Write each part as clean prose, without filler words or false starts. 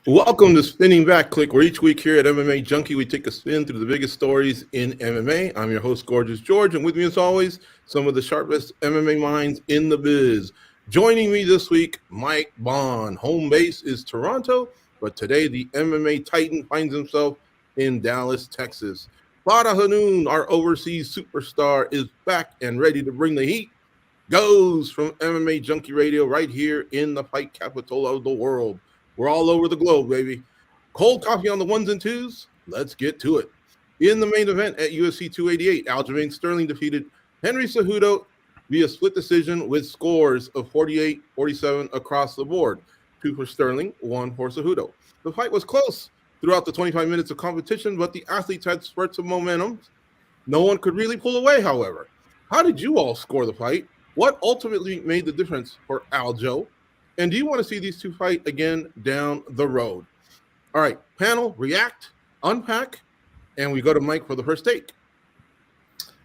Welcome to Spinning Back Clique, where each week here at MMA Junkie, we take a spin through the biggest stories in MMA. I'm your host, Gorgeous George, and with me, as always, some of the sharpest MMA minds in the biz. Joining me this week, Mike Bond. Home base is Toronto, but today the MMA Titan finds himself in Dallas, Texas. Farah Hanoun, our overseas superstar, is back and ready to bring the heat. Goes from MMA Junkie Radio right here in the fight capital of the world. We're all over the globe, baby. Cold coffee on the ones and twos. Let's get to it. In the main event at UFC 288, Aljamain Sterling defeated Henry Cejudo via split decision with scores of 48-47 across the board. 2 for Sterling, 1 for Cejudo. The fight was close throughout the 25 minutes of competition, but the athletes had spurts of momentum. No one could really pull away, however. How did you all score the fight? What ultimately made the difference for Aljo? And do you want to see these two fight again down the road? All right, panel, react, unpack, and we go to Mike for the first take.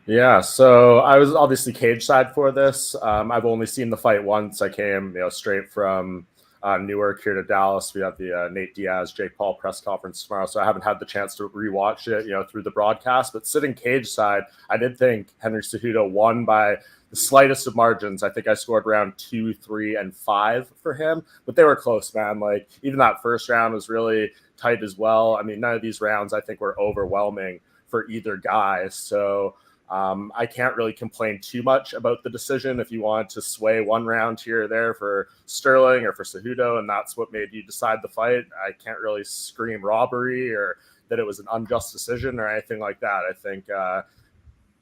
Yeah, so I was obviously cage side for this. I've only seen the fight once. I came, straight from Newark here to Dallas. We have the Nate Diaz, Jake Paul press conference tomorrow, so I haven't had the chance to rewatch it, through the broadcast. But sitting cage side, I did think Henry Cejudo won by the slightest of margins. I think I scored round 2, 3, and 5 for him, but they were close, man. Like, even that first round was really tight as well. I mean, none of these rounds I think were overwhelming for either guy. So I can't really complain too much about the decision. If you want to sway one round here or there for Sterling or for Cejudo, and that's what made you decide the fight, I can't really scream robbery or that it was an unjust decision or anything like that. I think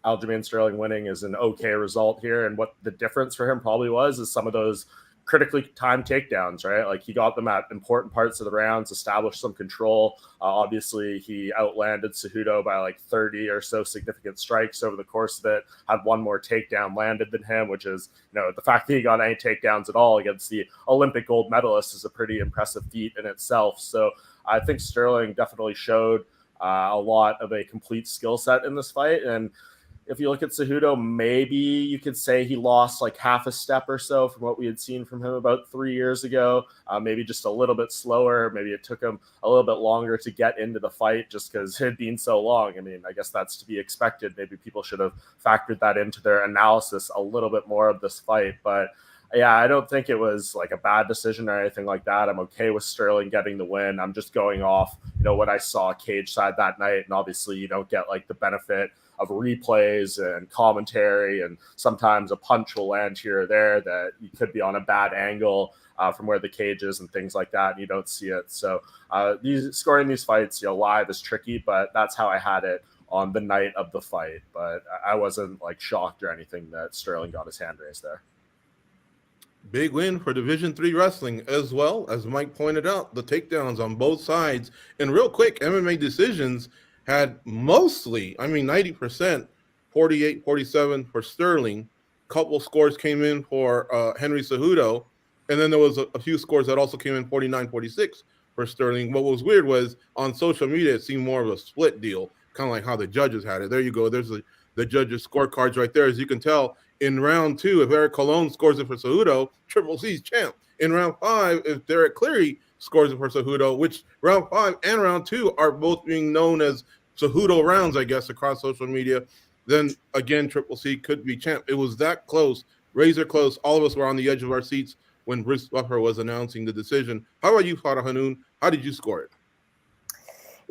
Aljamain Sterling winning is an okay result here. And what the difference for him probably was is some of those critically timed takedowns, right? Like, he got them at important parts of the rounds, established some control. Obviously, he outlanded Cejudo by like 30 or so significant strikes over the course of it, had one more takedown landed than him, which is, the fact that he got any takedowns at all against the Olympic gold medalist is a pretty impressive feat in itself. So I think Sterling definitely showed a lot of a complete skill set in this fight. And if you look at Cejudo, maybe you could say he lost like half a step or so from what we had seen from him about 3 years ago. Maybe just a little bit slower. Maybe it took him a little bit longer to get into the fight just because it had been so long. I mean, I guess that's to be expected. Maybe people should have factored that into their analysis a little bit more of this fight. But yeah, I don't think it was like a bad decision or anything like that. I'm okay with Sterling getting the win. I'm just going off, what I saw cage side that night. And obviously you don't get like the benefit of replays and commentary, and sometimes a punch will land here or there that you could be on a bad angle from where the cage is and things like that, and you don't see it. So scoring these fights, live is tricky, but that's how I had it on the night of the fight. But I wasn't like shocked or anything that Sterling got his hand raised there. Big win for Division III wrestling, as well as Mike pointed out, the takedowns on both sides. And real quick, MMA decisions had mostly, 90%, 48-47 for Sterling. Couple scores came in for Henry Cejudo. And then there was a few scores that also came in 49-46 for Sterling. What was weird was on social media, it seemed more of a split deal, kind of like how the judges had it. There you go. There's the judges' scorecards right there. As you can tell, in round 2, if Eric Colon scores it for Cejudo, Triple C's champ. In round 5, if Derek Cleary scores it for Cejudo, which round 5 and round 2 are both being known as Cejudo rounds, I guess, across social media, then again, Triple C could be champ. It was that close, razor close. All of us were on the edge of our seats when Bruce Buffer was announcing the decision. How about you, Farah Hanoun? How did you score it?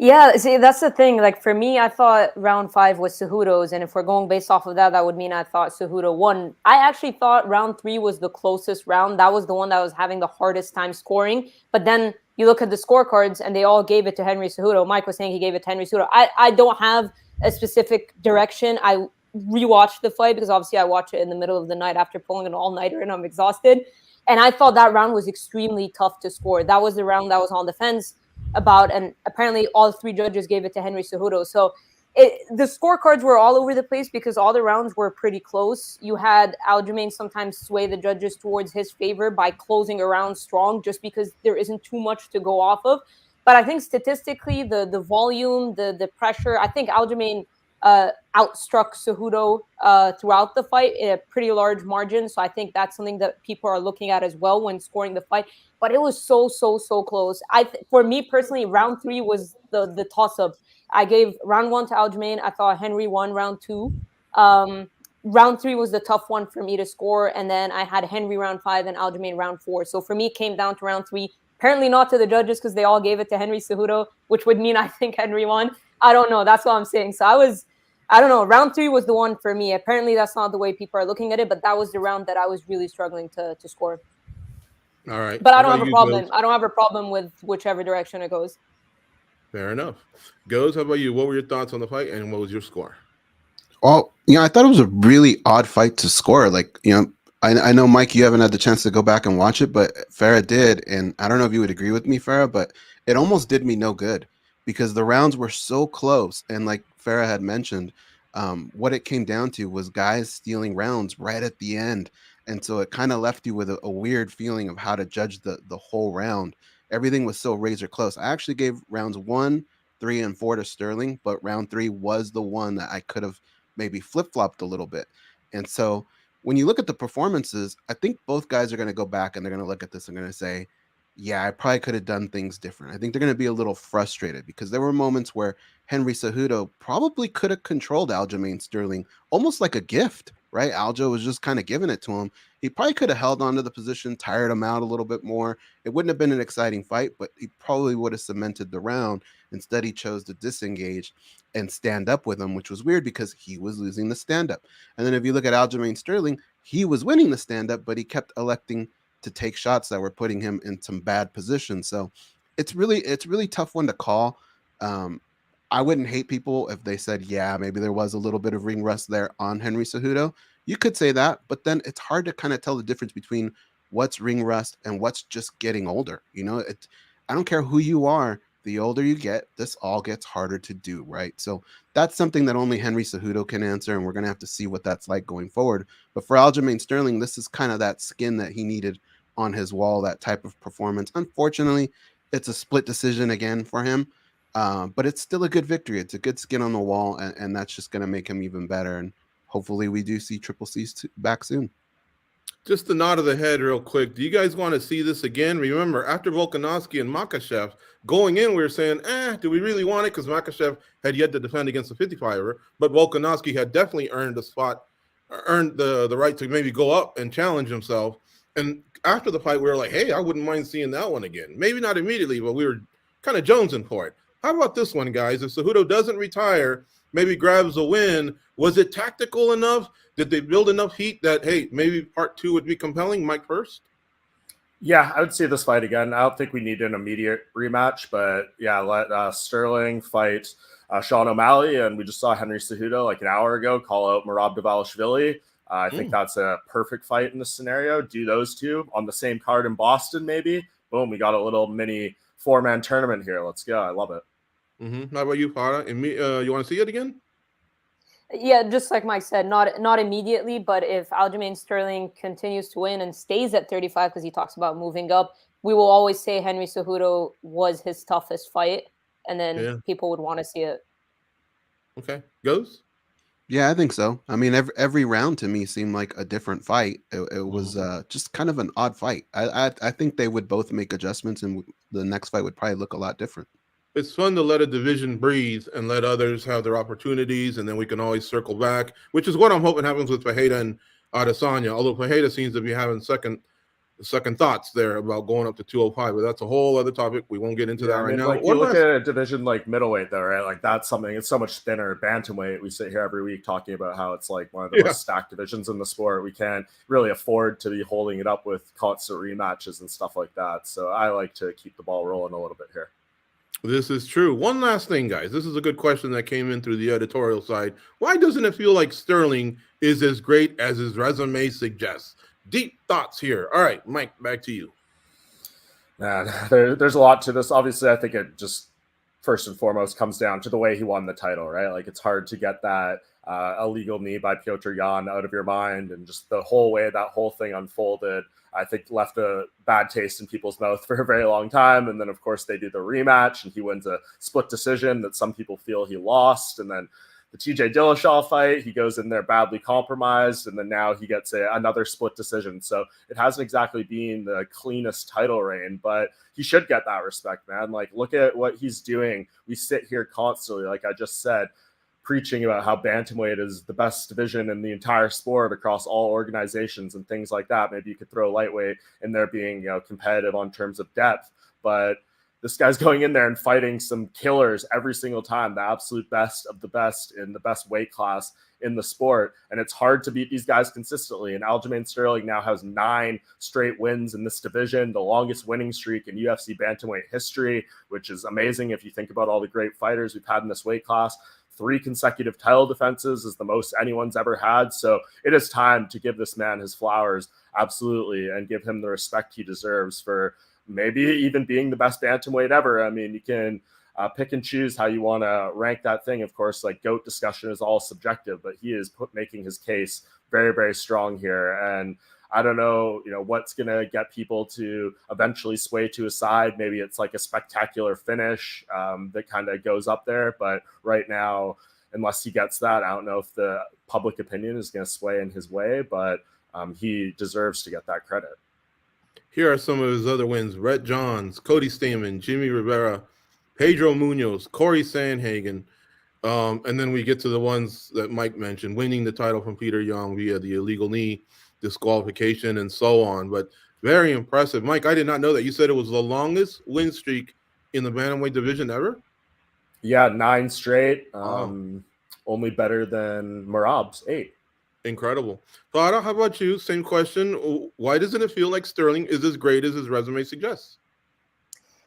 Yeah, see, that's the thing. Like, for me, I thought round 5 was Cejudo's, and if we're going based off of that, that would mean I thought Cejudo won. I actually thought round 3 was the closest round. That was the one that was having the hardest time scoring. But then you look at the scorecards, and they all gave it to Henry Cejudo. Mike was saying he gave it to Henry Cejudo. I don't have a specific direction. I rewatched the fight because obviously I watch it in the middle of the night after pulling an all-nighter, and I'm exhausted. And I thought that round was extremely tough to score. That was the round that was on the fence about, and apparently all 3 judges gave it to Henry Cejudo. So the scorecards were all over the place because all the rounds were pretty close. You had Aljamain sometimes sway the judges towards his favor by closing a round strong just because there isn't too much to go off of. But I think statistically, the volume, the pressure, I think Aljamain outstruck Cejudo throughout the fight in a pretty large margin. So I think that's something that people are looking at as well when scoring the fight. But it was so close. For me personally, round 3 was the toss up. I gave round 1 to Aljamain. I thought Henry won round 2. Round 3 was the tough one for me to score, and then I had Henry round 5 and Aljamain round 4. So for me, it came down to round 3. Apparently not to the judges because they all gave it to Henry Cejudo, which would mean I think Henry won. I don't know. That's what I'm saying. So I don't know. Round 3 was the one for me. Apparently that's not the way people are looking at it, but that was the round that I was really struggling to score. All right. But I don't have a problem. I don't have a problem with whichever direction it goes. Fair enough. Goes, how about you? What were your thoughts on the fight and what was your score? Well, I thought it was a really odd fight to score. Like, I know, Mike, you haven't had the chance to go back and watch it, but Farah did. And I don't know if you would agree with me, Farah, but it almost did me no good because the rounds were so close. And like Farah had mentioned, what it came down to was guys stealing rounds right at the end. And so it kind of left you with a weird feeling of how to judge the whole round. Everything was so razor close. I actually gave rounds 1, 3, and 4 to Sterling, but round 3 was the one that I could have maybe flip-flopped a little bit. And so when you look at the performances, I think both guys are going to go back and they're going to look at this and going to say, yeah, I probably could have done things different. I think they're going to be a little frustrated because there were moments where Henry Cejudo probably could have controlled Aljamain Sterling almost like a gift, right? Aljo was just kind of giving it to him. He probably could have held on to the position, tired him out a little bit more. It wouldn't have been an exciting fight, but he probably would have cemented the round. Instead, he chose to disengage and stand up with him, which was weird because he was losing the stand-up. And then if you look at Aljamain Sterling, he was winning the stand-up, but he kept electing to take shots that were putting him in some bad positions. So it's really tough one to call. I wouldn't hate people if they said, yeah, maybe there was a little bit of ring rust there on Henry Cejudo. You could say that, but then it's hard to kind of tell the difference between what's ring rust and what's just getting older. I don't care who you are. The older you get, this all gets harder to do, right? So that's something that only Henry Cejudo can answer, and we're going to have to see what that's like going forward. But for Aljamain Sterling, this is kind of that skin that he needed on his wall, that type of performance. Unfortunately, it's a split decision again for him, but it's still a good victory. It's a good skin on the wall, and that's just going to make him even better. And hopefully we do see Triple C's back soon. Just a nod of the head real quick. Do you guys want to see this again? Remember, after Volkanovski and Makhachev, going in, we were saying, do we really want it? Because Makhachev had yet to defend against the 55er, but Volkanovski had definitely earned the spot, earned the right to maybe go up and challenge himself. And after the fight, we were like, hey, I wouldn't mind seeing that one again. Maybe not immediately, but we were kind of jonesing for it. How about this one, guys? If Cejudo doesn't retire, maybe grabs a win, was it tactical enough? Did they build enough heat that, hey, maybe part 2 would be compelling? Mike first? Yeah, I would see this fight again. I don't think we need an immediate rematch, but yeah, let Sterling fight Sean O'Malley, and we just saw Henry Cejudo like an hour ago call out Merab Dvalishvili. I think that's a perfect fight in this scenario. Do those two on the same card in Boston, maybe. Boom, we got a little mini 4-man tournament here. Let's go. I love it. How about you, Farah? You want to see it again? Yeah, just like Mike said, not immediately, but if Aljamain Sterling continues to win and stays at 35, because he talks about moving up, we will always say Henry Cejudo was his toughest fight, and then people would want to see it. Okay. Goes? Yeah, I think so. I mean, every round to me seemed like a different fight. It was just kind of an odd fight. I think they would both make adjustments, and the next fight would probably look a lot different. It's fun to let a division breathe and let others have their opportunities, and then we can always circle back, which is what I'm hoping happens with Fajeda and Adesanya, although Fajeda seems to be having second thoughts there about going up to 205, but that's a whole other topic. We won't get into that right now. Like, you look at a division like middleweight, though, right? Like, that's something, it's so much thinner. Bantamweight, we sit here every week talking about how it's like one of the most stacked divisions in the sport. We can't really afford to be holding it up with constant rematches and stuff like that. So I like to keep the ball rolling a little bit here. This is true. One last thing, guys. This is a good question that came in through the editorial side. Why doesn't it feel like Sterling is as great as his resume suggests? Deep thoughts here. All right, Mike, back to you. There's a lot to this. Obviously, I think it just first and foremost comes down to the way he won the title, right? Like, it's hard to get that illegal knee by Piotr Jan out of your mind, and just the whole way that whole thing unfolded, I think left a bad taste in people's mouth for a very long time. And then, of course, they do the rematch, and he wins a split decision that some people feel he lost. And then the TJ Dillashaw fight, he goes in there badly compromised, and then now he gets another split decision. So it hasn't exactly been the cleanest title reign, but he should get that respect, man. Like, look at what he's doing. We sit here constantly, like I just said, preaching about how bantamweight is the best division in the entire sport across all organizations and things like that. Maybe you could throw lightweight in there being, competitive on terms of depth, but this guy's going in there and fighting some killers every single time, the absolute best of the best in the best weight class in the sport. And it's hard to beat these guys consistently. And Aljamain Sterling now has 9 straight wins in this division, the longest winning streak in UFC bantamweight history, which is amazing if you think about all the great fighters we've had in this weight class. 3 consecutive title defenses is the most anyone's ever had. So it is time to give this man his flowers, absolutely, and give him the respect he deserves for maybe even being the best bantamweight ever. I mean, you can pick and choose how you want to rank that thing. Of course, like GOAT discussion is all subjective, but he is making his case very, very strong here. And I don't know, what's going to get people to eventually sway to his side. Maybe it's like a spectacular finish that kind of goes up there. But right now, unless he gets that, I don't know if the public opinion is going to sway in his way, but he deserves to get that credit. Here are some of his other wins: Rhett Johns, Cody Stamann, Jimmy Rivera, Pedro Munoz, Corey Sandhagen. And then we get to the ones that Mike mentioned, winning the title from Peter Young via the illegal knee disqualification and so on. But very impressive. Mike, I did not know that. You said it was the longest win streak in the bantamweight division ever? Yeah, 9 straight. Wow. Only better than Merab's 8. Incredible. Farah, how about you? Same question. Why doesn't it feel like Sterling is as great as his resume suggests?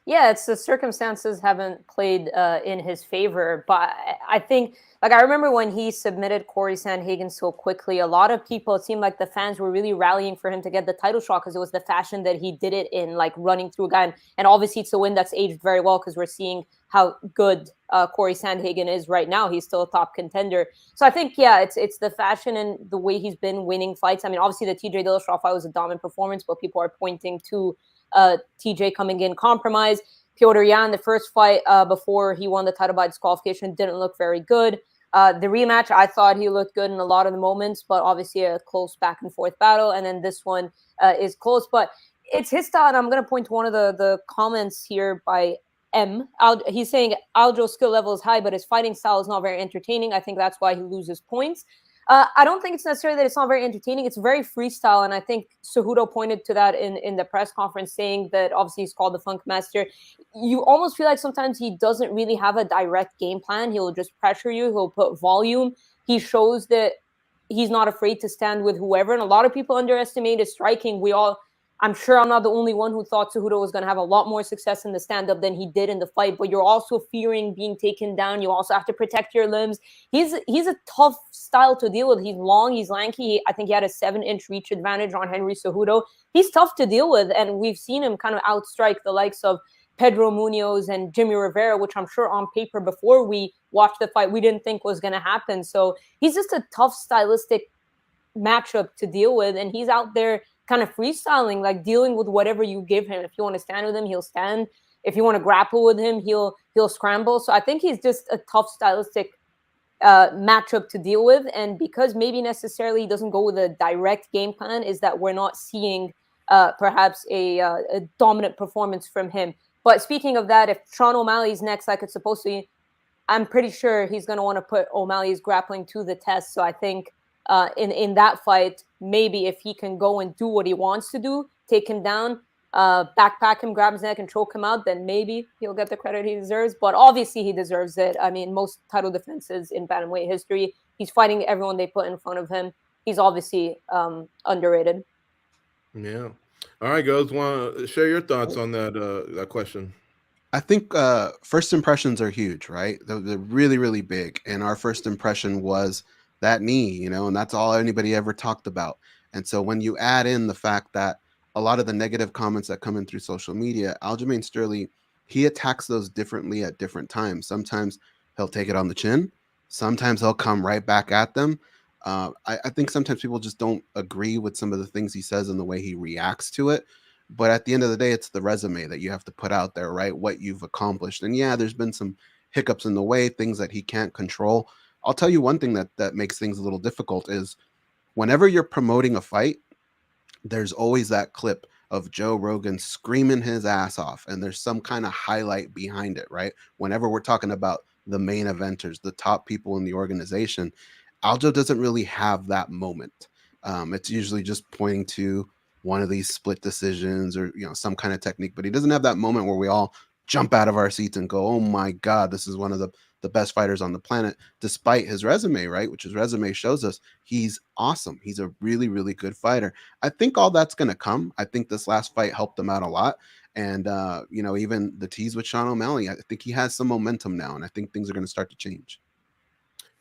Yeah, it's the circumstances haven't played in his favor. But I think, like, I remember when he submitted Corey Sandhagen so quickly, a lot of people, it seemed like the fans were really rallying for him to get the title shot because it was the fashion that he did it in, like running through a guy. And obviously it's a win that's aged very well because we're seeing how good Corey Sandhagen is right now. He's still a top contender. So I think, yeah, it's the fashion and the way he's been winning fights. I mean, obviously the TJ Dillashaw fight was a dominant performance, but people are pointing to TJ coming in compromised. Petr Yan, the first fight before he won the title by disqualification, didn't look very good. The rematch, I thought he looked good in a lot of the moments, but obviously a close back and forth battle. And then this one is close, but it's his style. And I'm going to point to one of the comments here by M. He's saying Aljo's skill level is high, but his fighting style is not very entertaining. I think that's why he loses points. I don't think it's necessarily that it's not very entertaining. It's very freestyle. And I think Cejudo pointed to that in the press conference, saying that obviously he's called the Funk Master. You almost feel like sometimes he doesn't really have a direct game plan. He'll just pressure you. He'll put volume. He shows that he's not afraid to stand with whoever. And a lot of people underestimate his striking. I'm sure I'm not the only one who thought Cejudo was going to have a lot more success in the stand-up than he did in the fight, but you're also fearing being taken down. You also have to protect your limbs. He's a tough style to deal with. He's long, he's lanky. I think he had a 7-inch reach advantage on Henry Cejudo. He's tough to deal with, and we've seen him kind of outstrike the likes of Pedro Munoz and Jimmy Rivera, which I'm sure on paper before we watched the fight, we didn't think was going to happen. So he's just a tough stylistic matchup to deal with, and he's out there kind of freestyling, like dealing with whatever you give him. If you want to stand with him, he'll stand. If you want to grapple with him, he'll scramble. So I think he's just a tough stylistic matchup to deal with. And because maybe necessarily he doesn't go with a direct game plan, is that we're not seeing perhaps a dominant performance from him. But speaking of that, if Sean O'Malley's next like it's supposed to be, I'm pretty sure he's going to want to put O'Malley's grappling to the test. So I think in that fight, maybe if he can go and do what he wants to do, take him down, backpack him, grab his neck and choke him out, then maybe he'll get the credit he deserves. But obviously he deserves it. I mean, most title defenses in bantamweight history, he's fighting everyone they put in front of him. He's obviously underrated. Yeah. All right, guys, want to share your thoughts on that question? I think first impressions are huge, right? They're really, really big. And our first impression was that knee, and that's all anybody ever talked about. And so when you add in the fact that a lot of the negative comments that come in through social media, Aljamain Sterling, he attacks those differently at different times. Sometimes he'll take it on the chin. Sometimes he'll come right back at them. I think sometimes people just don't agree with some of the things he says and the way he reacts to it. But at the end of the day, it's the resume that you have to put out there, right? What you've accomplished. And yeah, there's been some hiccups in the way, things that he can't control. I'll tell you one thing that makes things a little difficult is whenever you're promoting a fight, there's always that clip of Joe Rogan screaming his ass off, and there's some kind of highlight behind it, right? Whenever we're talking about the main eventers, the top people in the organization, Aljo doesn't really have that moment. It's usually just pointing to one of these split decisions or some kind of technique, but he doesn't have that moment where we all jump out of our seats and go, "Oh my God, this is one of the best fighters on the planet," despite his resume, right? Which his resume shows us he's awesome. He's a really, really good fighter. I think all that's going to come. I think this last fight helped him out a lot. And, even the tease with Sean O'Malley, I think he has some momentum now, and I think things are going to start to change.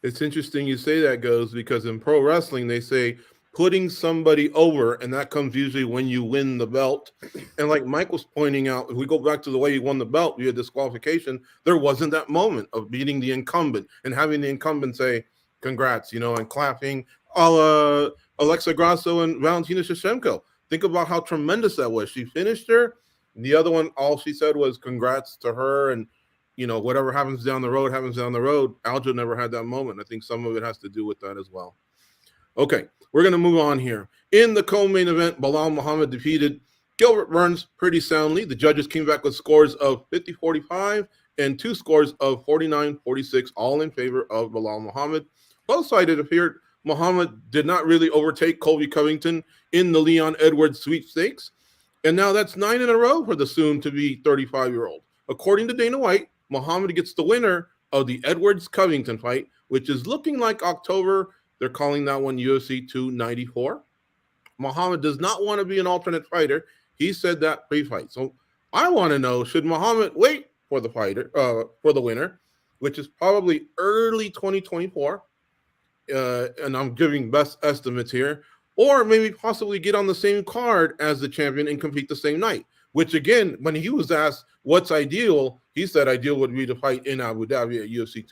It's interesting you say that, Goes, because in pro wrestling, they say putting somebody over, and that comes usually when you win the belt. And like Mike was pointing out, if we go back to the way he won the belt via disqualification, there wasn't that moment of beating the incumbent and having the incumbent say, congrats, and clapping, a la Alexa Grasso and Valentina Shevchenko. Think about how tremendous that was. She finished her. The other one, all she said was congrats to her, and whatever happens down the road happens down the road. Aljo never had that moment. I think some of it has to do with that as well. Okay, we're going to move on here. In the co-main event, Belal Muhammad defeated Gilbert Burns pretty soundly. The judges came back with scores of 50-45 and 2 scores of 49-46, all in favor of Belal Muhammad. Both sides, it appeared Muhammad did not really overtake Colby Covington in the Leon Edwards sweepstakes. And now that's 9 in a row for the soon-to-be 35-year-old. According to Dana White, Muhammad gets the winner of the Edwards-Covington fight, which is looking like October. They're calling that one UFC 294. Muhammad does not want to be an alternate fighter. He said that pre-fight. So I want to know, should Muhammad wait for the winner, which is probably early 2024, and I'm giving best estimates here, or maybe possibly get on the same card as the champion and compete the same night, which again, when he was asked what's ideal, he said ideal would be to fight in Abu Dhabi at UFC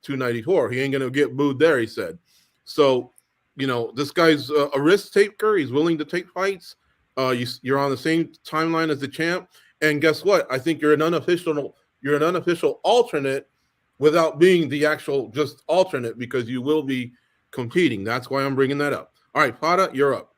294. He ain't going to get booed there, he said. So, this guy's a risk taker. He's willing to take fights. You're on the same timeline as the champ. And guess what? I think you're an unofficial alternate without being the actual just alternate, because you will be competing. That's why I'm bringing that up. All right, Fada, you're up.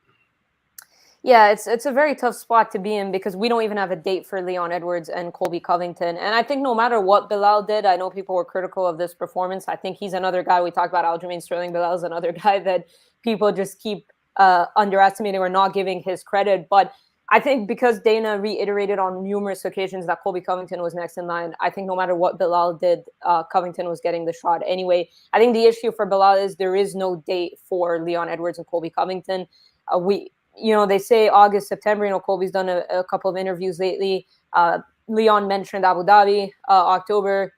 Yeah, it's a very tough spot to be in because we don't even have a date for Leon Edwards and Colby Covington. And I think no matter what Belal did, I know people were critical of this performance. I think he's another guy. We talked about Aljamain Sterling. Belal is another guy that people just keep underestimating or not giving his credit. But I think because Dana reiterated on numerous occasions that Colby Covington was next in line, I think no matter what Belal did, Covington was getting the shot anyway. I think the issue for Belal is there is no date for Leon Edwards and Colby Covington. They say August, September. Colby's done a couple of interviews lately. Leon mentioned Abu Dhabi, October.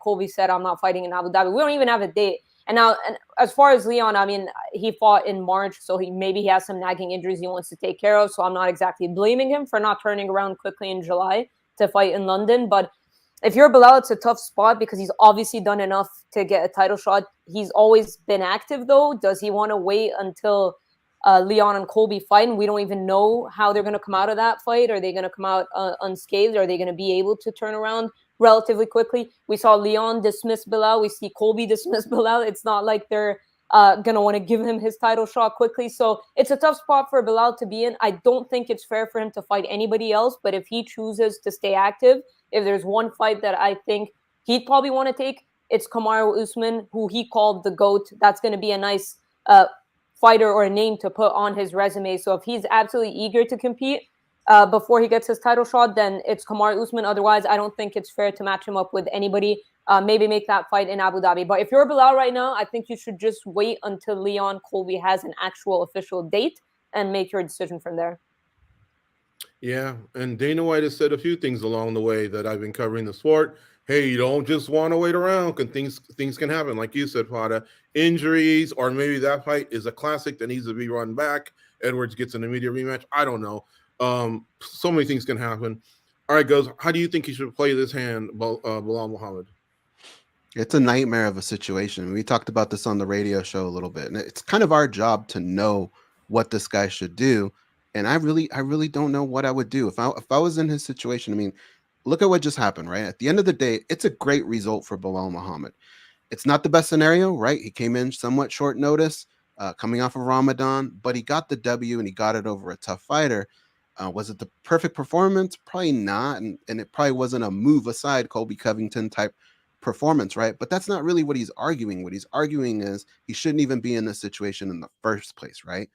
Colby said, I'm not fighting in Abu Dhabi. We don't even have a date. And now, as far as Leon, I mean, he fought in March, so he has some nagging injuries he wants to take care of. So I'm not exactly blaming him for not turning around quickly in July to fight in London. But if you're Belal, it's a tough spot because he's obviously done enough to get a title shot. He's always been active, though. Does he want to wait until Leon and Colby fight, and we don't even know how they're going to come out of that fight? Are they going to come out unscathed? Are they going to be able to turn around relatively quickly? We saw Leon dismiss Belal. We see Colby dismiss Belal. It's not like they're going to want to give him his title shot quickly. So it's a tough spot for Belal to be in. I don't think it's fair for him to fight anybody else, but if he chooses to stay active, if there's one fight that I think he'd probably want to take, it's Kamaru Usman, who he called the GOAT. That's going to be a nice fighter or a name to put on his resume. So if he's absolutely eager to compete before he gets his title shot, then it's Kamaru Usman. Otherwise, I don't think it's fair to match him up with anybody. Maybe make that fight in Abu Dhabi. But if you're Belal right now, I think you should just wait until Leon Colby has an actual official date and make your decision from there. Yeah, and Dana White has said a few things along the way that I've been covering the sport. Hey, you don't just want to wait around because things can happen. Like you said, Fada, injuries, or maybe that fight is a classic that needs to be run back. Edwards gets an immediate rematch. I don't know. So many things can happen. All right, Goes, how do you think he should play this hand, Belal Muhammad? It's a nightmare of a situation. We talked about this on the radio show a little bit, and it's kind of our job to know what this guy should do. And I really don't know what I would do if I was in his situation. I mean, look at what just happened, right? At the end of the day, it's a great result for Belal Muhammad. It's not the best scenario, right? He came in somewhat short notice, coming off of Ramadan, but he got the W and he got it over a tough fighter. Was it the perfect performance? Probably not. And it probably wasn't a move aside Colby Covington type performance, right? But that's not really what he's arguing. What he's arguing is he shouldn't even be in this situation in the first place, right?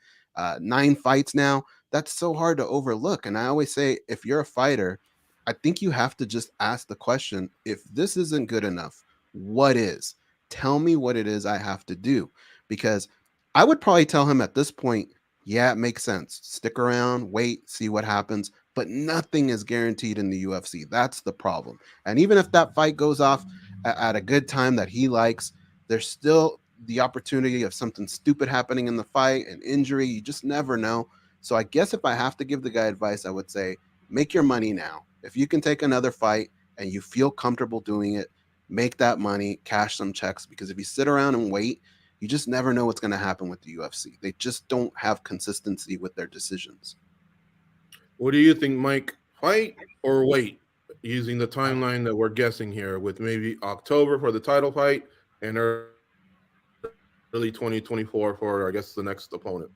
9 fights now. That's so hard to overlook. And I always say, if you're a fighter, I think you have to just ask the question, if this isn't good enough, what is? Tell me what it is I have to do. Because I would probably tell him at this point, yeah, it makes sense. Stick around, wait, see what happens. But nothing is guaranteed in the UFC. That's the problem. And even if that fight goes off at a good time that he likes, there's still the opportunity of something stupid happening in the fight, an injury. You just never know. So I guess if I have to give the guy advice, I would say, make your money now. If you can take another fight and you feel comfortable doing it, make that money, cash some checks. Because if you sit around and wait, you just never know what's going to happen with the UFC. They just don't have consistency with their decisions. What do you think, Mike? Fight or wait? Using the timeline that we're guessing here, with maybe October for the title fight and early 2024 for, I guess, the next opponent.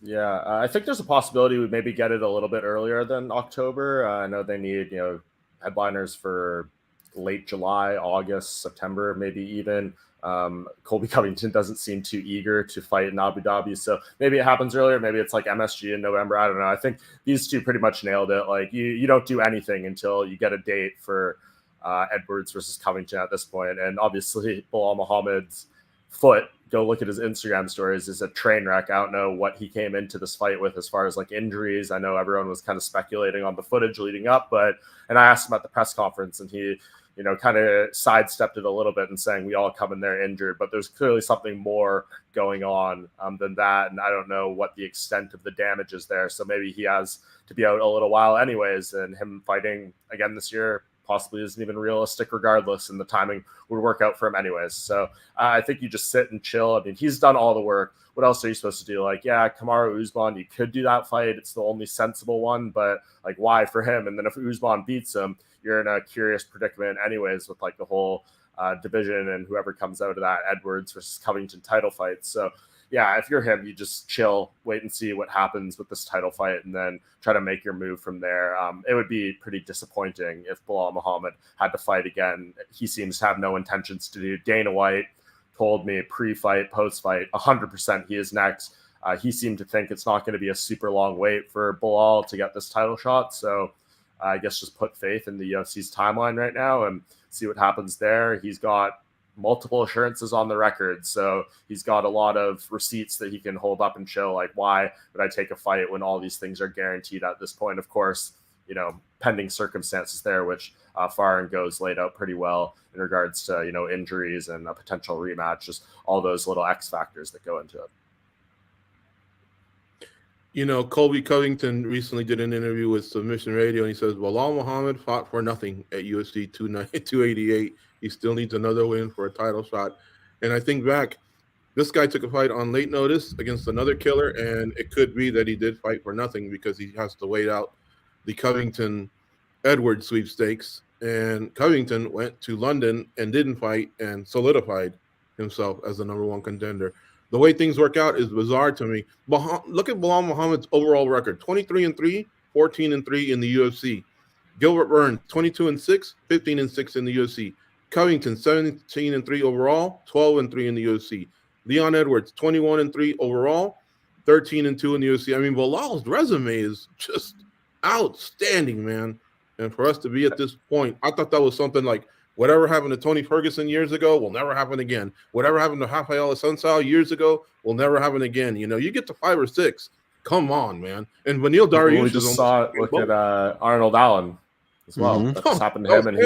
Yeah, I think there's a possibility we maybe get it a little bit earlier than October. I know they need, headliners for late July, August, September, maybe even. Colby Covington doesn't seem too eager to fight in Abu Dhabi, so maybe it happens earlier. Maybe it's like MSG in November. I don't know. I think these two pretty much nailed it. Like you don't do anything until you get a date for Edwards versus Covington at this point. And obviously, Belal Muhammad's foot, go look at his Instagram stories, is a train wreck. I don't know what he came into this fight with as far as like injuries. I know everyone was kind of speculating on the footage leading up, and I asked him at the press conference, and he kind of sidestepped it a little bit and saying we all come in there injured, but there's clearly something more going on than that. And I don't know what the extent of the damage is there. So maybe he has to be out a little while anyways, and him fighting again this year possibly isn't even realistic regardless, and the timing would work out for him anyways. So I think you just sit and chill. I mean, he's done all the work. What else are you supposed to do? Like, yeah, Kamaru Usman, you could do that fight. It's the only sensible one, but like, why for him? And then if Usman beats him, you're in a curious predicament anyways with like the whole division and whoever comes out of that Edwards versus Covington title fight. So yeah, if you're him, you just chill, wait and see what happens with this title fight, and then try to make your move from there. It would be pretty disappointing if Belal Muhammad had to fight again. He seems to have no intentions to do. Dana White told me pre-fight, post-fight, 100% he is next. He seemed to think it's not going to be a super long wait for Belal to get this title shot. So I guess just put faith in the UFC's timeline right now and see what happens there. He's got multiple assurances on the record, so he's got a lot of receipts that he can hold up and show, like, why would I take a fight when all these things are guaranteed at this point? Of course, pending circumstances there, which Far and Go's laid out pretty well in regards to, injuries and a potential rematch, just all those little X factors that go into it. Colby Covington recently did an interview with Submission Radio, and he says Belal Muhammad fought for nothing at UFC 288. He still needs another win for a title shot. And I think back, this guy took a fight on late notice against another killer, and it could be that he did fight for nothing because he has to wait out the Covington-Edwards sweepstakes. And Covington went to London and didn't fight and solidified himself as the number one contender. The way things work out is bizarre to me. Look at Belal Muhammad's overall record: 23-3, 14-3 in the UFC. Gilbert Burns, 22-6, 15-6 in the UFC. Covington, 17-3 overall, 12-3 in the UFC. Leon Edwards, 21-3 overall, 13-2 in the UFC. I mean, Belal's resume is just outstanding, man. And for us to be at this point, I thought that was something like, whatever happened to Tony Ferguson years ago will never happen again. Whatever happened to Rafael Assunção years ago will never happen again. You get to 5 or 6. Come on, man. And Vanille Dariush we just saw it. Look at Arnold Allen as well. Mm-hmm. That's happened to him, and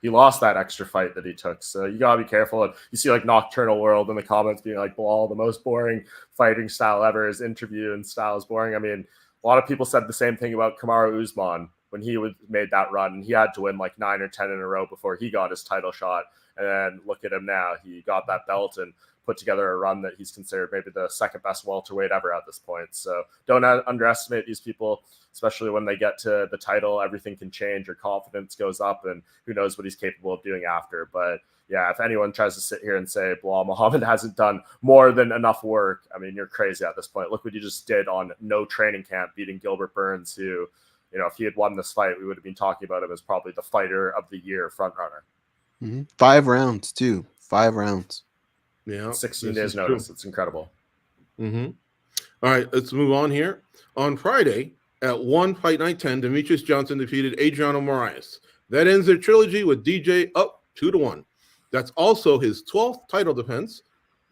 he lost that extra fight that he took. So you gotta be careful. And you see like Nocturnal World in the comments being like, Belal, the most boring fighting style ever. His interview and style is boring. I mean, a lot of people said the same thing about Kamaru Usman when he made that run, and he had to win like 9 or 10 in a row before he got his title shot. And then look at him now. He got that belt and put together a run that he's considered maybe the second best welterweight ever at this point. So don't underestimate these people, especially when they get to the title. Everything can change. Your confidence goes up, and who knows what he's capable of doing after. But yeah, if anyone tries to sit here and say Belal Muhammad hasn't done more than enough work, I mean, you're crazy at this point. Look what you just did on no training camp, beating Gilbert Burns, who, if he had won this fight, we would have been talking about him as probably the fighter of the year front runner. 5 rounds too. 5 rounds. Yeah. 16 days notice. True. It's incredible. All right, let's move on here. On Friday at 1 Fight Night 10, Demetrious Johnson defeated Adriano Moraes. That ends their trilogy with DJ up 2-1. That's also his 12th title defense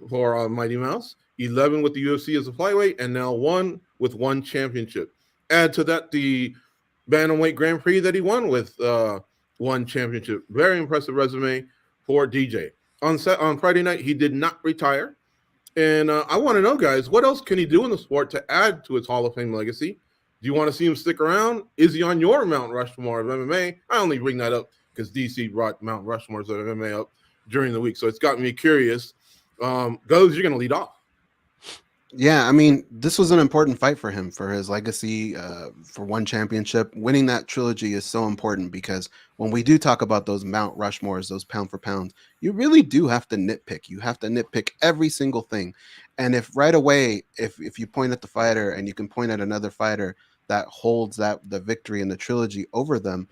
for Mighty Mouse, 11 with the UFC as a flyweight, and now 1 with 1 championship. Add to that the Bantamweight Grand Prix that he won with 1 championship. Very impressive resume for DJ. On Friday night, he did not retire. And I want to know, guys, what else can he do in the sport to add to his Hall of Fame legacy? Do you want to see him stick around? Is he on your Mount Rushmore of MMA? I only bring that up because DC brought Mount Rushmores of MMA up during the week, so it's got me curious. Goes, you're going to lead off. Yeah, I mean, this was an important fight for him, for his legacy, for 1 championship. Winning that trilogy is so important because when we do talk about those Mount Rushmores, those pound for pound, you really do have to nitpick. You have to nitpick every single thing. And if right away, if you point at the fighter and you can point at another fighter that holds the victory in the trilogy over them,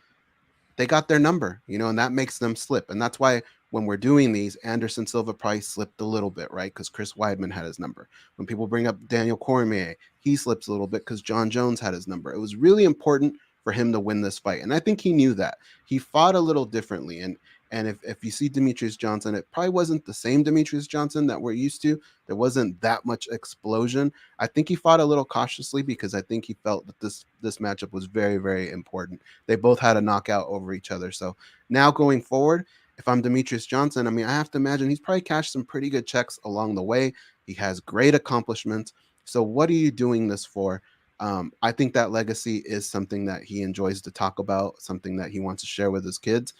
they got their number, and that makes them slip. And that's why when we're doing these, Anderson Silva Price slipped a little bit, right? Because Chris Weidman had his number. When people bring up Daniel Cormier, he slips a little bit because John Jones had his number. It was really important for him to win this fight. And I think he knew that. He fought a little differently. And if you see Demetrious Johnson, it probably wasn't the same Demetrious Johnson that we're used to. There wasn't that much explosion. I think he fought a little cautiously because I think he felt that this matchup was very, very important. They both had a knockout over each other. So now going forward, if I'm Demetrious Johnson, I mean, I have to imagine he's probably cashed some pretty good checks along the way. He has great accomplishments. So what are you doing this for? I think that legacy is something that he enjoys to talk about, something that he wants to share with his kids.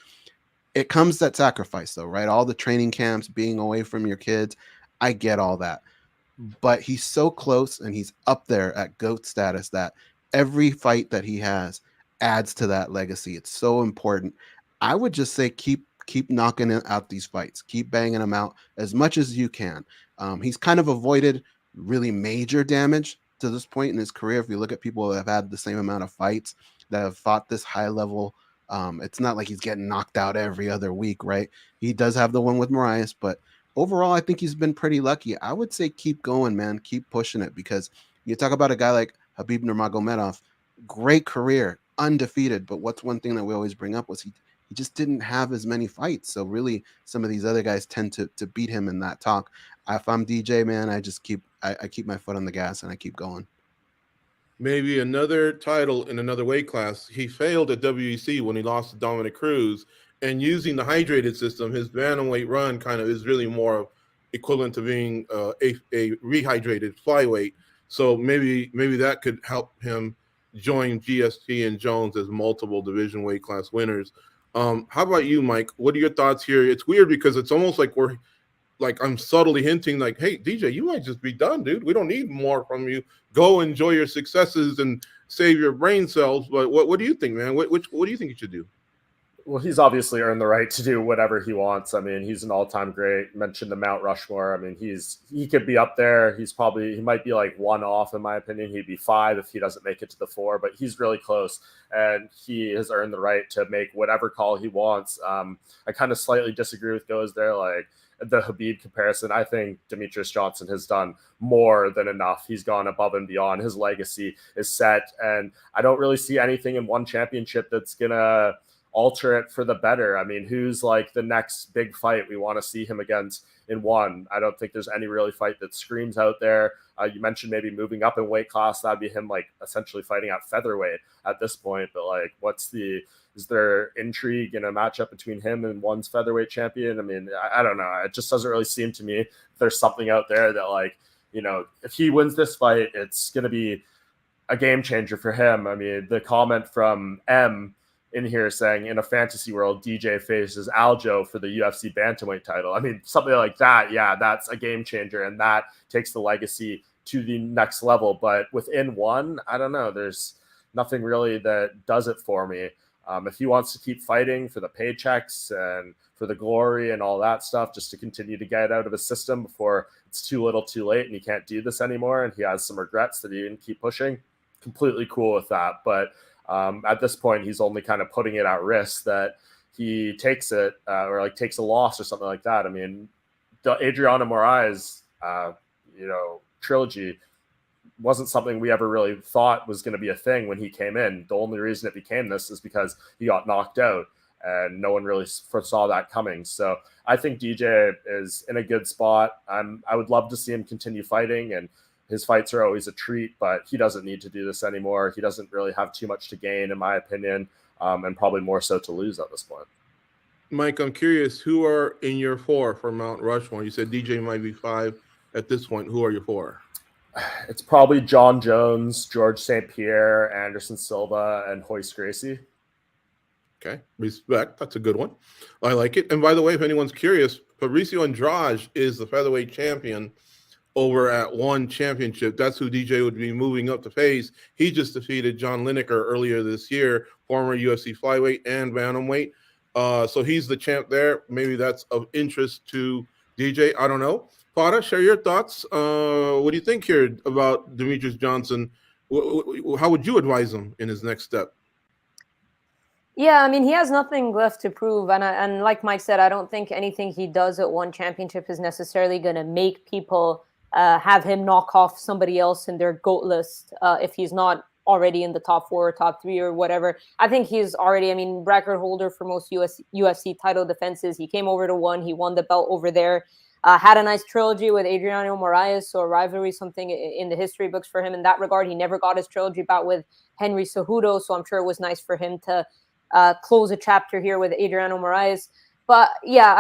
It comes at sacrifice, though, right? All the training camps, being away from your kids. I get all that. But he's so close and he's up there at GOAT status that every fight that he has adds to that legacy. It's so important. I would just say keep knocking out these fights. Keep banging them out as much as you can. He's kind of avoided really major damage to this point in his career. If you look at people that have had the same amount of fights, that have fought this high level, it's not like he's getting knocked out every other week, right? He does have the one with Moraes, but overall, I think he's been pretty lucky. I would say keep going, man. Keep pushing it, because you talk about a guy like Khabib Nurmagomedov, great career, undefeated, but what's one thing that we always bring up was he just didn't have as many fights. So really, some of these other guys tend to beat him in that talk. If I'm DJ, man, I just keep my foot on the gas and I keep going. Maybe another title in another weight class. He failed at WEC when he lost to Dominic Cruz, and using the hydrated system, his bantamweight run kind of is really more equivalent to being a rehydrated flyweight. So maybe that could help him join GSP and Jones as multiple division weight class winners. How about you, Mike? What are your thoughts here? It's weird because it's almost like I'm subtly hinting like, hey, DJ, you might just be done, dude. We don't need more from you. Go enjoy your successes and save your brain cells. But what do you think, man? What do you think you should do? Well, he's obviously earned the right to do whatever he wants. I mean, he's an all-time great. You mentioned the Mount Rushmore. I mean, he could be up there. He might be like 1 off, in my opinion. He'd be 5 if he doesn't make it to the 4, but he's really close, and he has earned the right to make whatever call he wants. I kind of slightly disagree with Goes there, like the Khabib comparison. I think Demetrious Johnson has done more than enough. He's gone above and beyond. His legacy is set, and I don't really see anything in one championship that's gonna alter it for the better. I mean, who's like the next big fight we want to see him against in one? I don't think there's any really fight that screams out there. You mentioned maybe moving up in weight class. That'd be him like essentially fighting at featherweight at this point. But like, is there intrigue in a matchup between him and one's featherweight champion? I mean, I don't know. It just doesn't really seem to me there's something out there that, like, if he wins this fight, it's going to be a game changer for him. I mean, the comment from M in here saying, in a fantasy world, DJ faces Aljo for the UFC bantamweight title. I mean, something like that. Yeah, that's a game changer, and that takes the legacy to the next level. But within one, I don't know. There's nothing really that does it for me. If he wants to keep fighting for the paychecks and for the glory and all that stuff, just to continue to get out of his system before it's too little too late and he can't do this anymore and he has some regrets that he didn't keep pushing. Completely cool with that. But at this point, he's only kind of putting it at risk that he takes it or like takes a loss or something like that. I mean, the Adriano Moraes, trilogy wasn't something we ever really thought was going to be a thing when he came in. The only reason it became this is because he got knocked out and no one really foresaw that coming. So I think DJ is in a good spot. I would love to see him continue fighting, and his fights are always a treat, but he doesn't need to do this anymore. He doesn't really have too much to gain, in my opinion, and probably more so to lose at this point. Mike, I'm curious, who are in your 4 for Mount Rushmore? You said DJ might be 5 at this point. Who are your 4? It's probably John Jones, George St. Pierre, Anderson Silva, and Royce Gracie. Okay, respect. That's a good one. I like it. And by the way, if anyone's curious, Fabricio Andrade is the featherweight champion over at One Championship. That's who DJ would be moving up to face. He just defeated John Lineker earlier this year, former UFC flyweight and bantamweight. So he's the champ there. Maybe that's of interest to DJ. I don't know. Pata, share your thoughts. What do you think here about Demetrious Johnson? How would you advise him in his next step? Yeah, I mean, he has nothing left to prove. And like Mike said, I don't think anything he does at One Championship is necessarily going to make people have him knock off somebody else in their GOAT list if he's not already in the top 4 or top 3 or whatever. I think he's already, record holder for most UFC title defenses. He came over to One. He won the belt over there. Had a nice trilogy with Adriano Moraes, so a rivalry, something in the history books for him in that regard. He never got his trilogy bout with Henry Cejudo, so I'm sure it was nice for him to close a chapter here with Adriano Moraes. But yeah,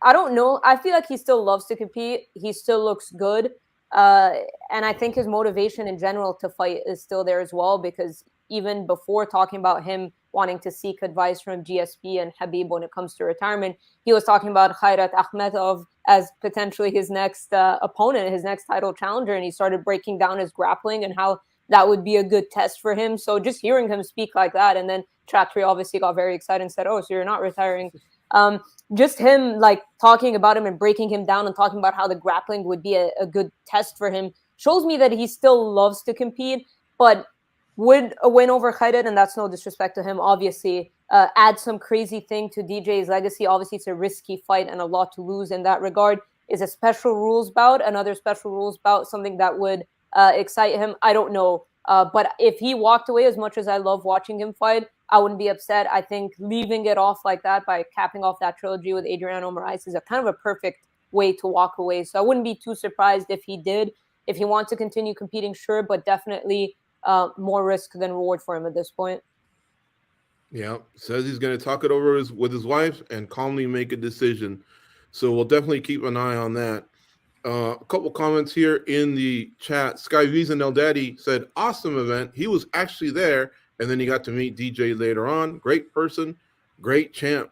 I don't know. I feel like he still loves to compete. He still looks good. And I think his motivation in general to fight is still there as well, because even before talking about him wanting to seek advice from GSP and Habib when it comes to retirement, he was talking about Khairat Akhmedov as potentially his next opponent, his next title challenger. And he started breaking down his grappling and how that would be a good test for him. So just hearing him speak like that, and then Chatri obviously got very excited and said, "Oh, so you're not retiring." Just him like talking about him and breaking him down and talking about how the grappling would be a good test for him shows me that he still loves to compete. But would a win over Khairat, and that's no disrespect to him, obviously, add some crazy thing to DJ's legacy? Obviously, it's a risky fight and a lot to lose in that regard. Is a special rules bout, another special rules bout, something that would excite him? I don't know. But if he walked away, as much as I love watching him fight, I wouldn't be upset. I think leaving it off like that by capping off that trilogy with Adriano Moraes is a kind of a perfect way to walk away. So I wouldn't be too surprised if he did. If he wants to continue competing, sure, but definitely more risk than reward for him at this point. Yeah, says he's going to talk it over with his wife and calmly make a decision. So we'll definitely keep an eye on that. A couple comments here in the chat. Sky Visa Nel Daddy said, awesome event. He was actually there, and then he got to meet DJ later on. Great person, great champ.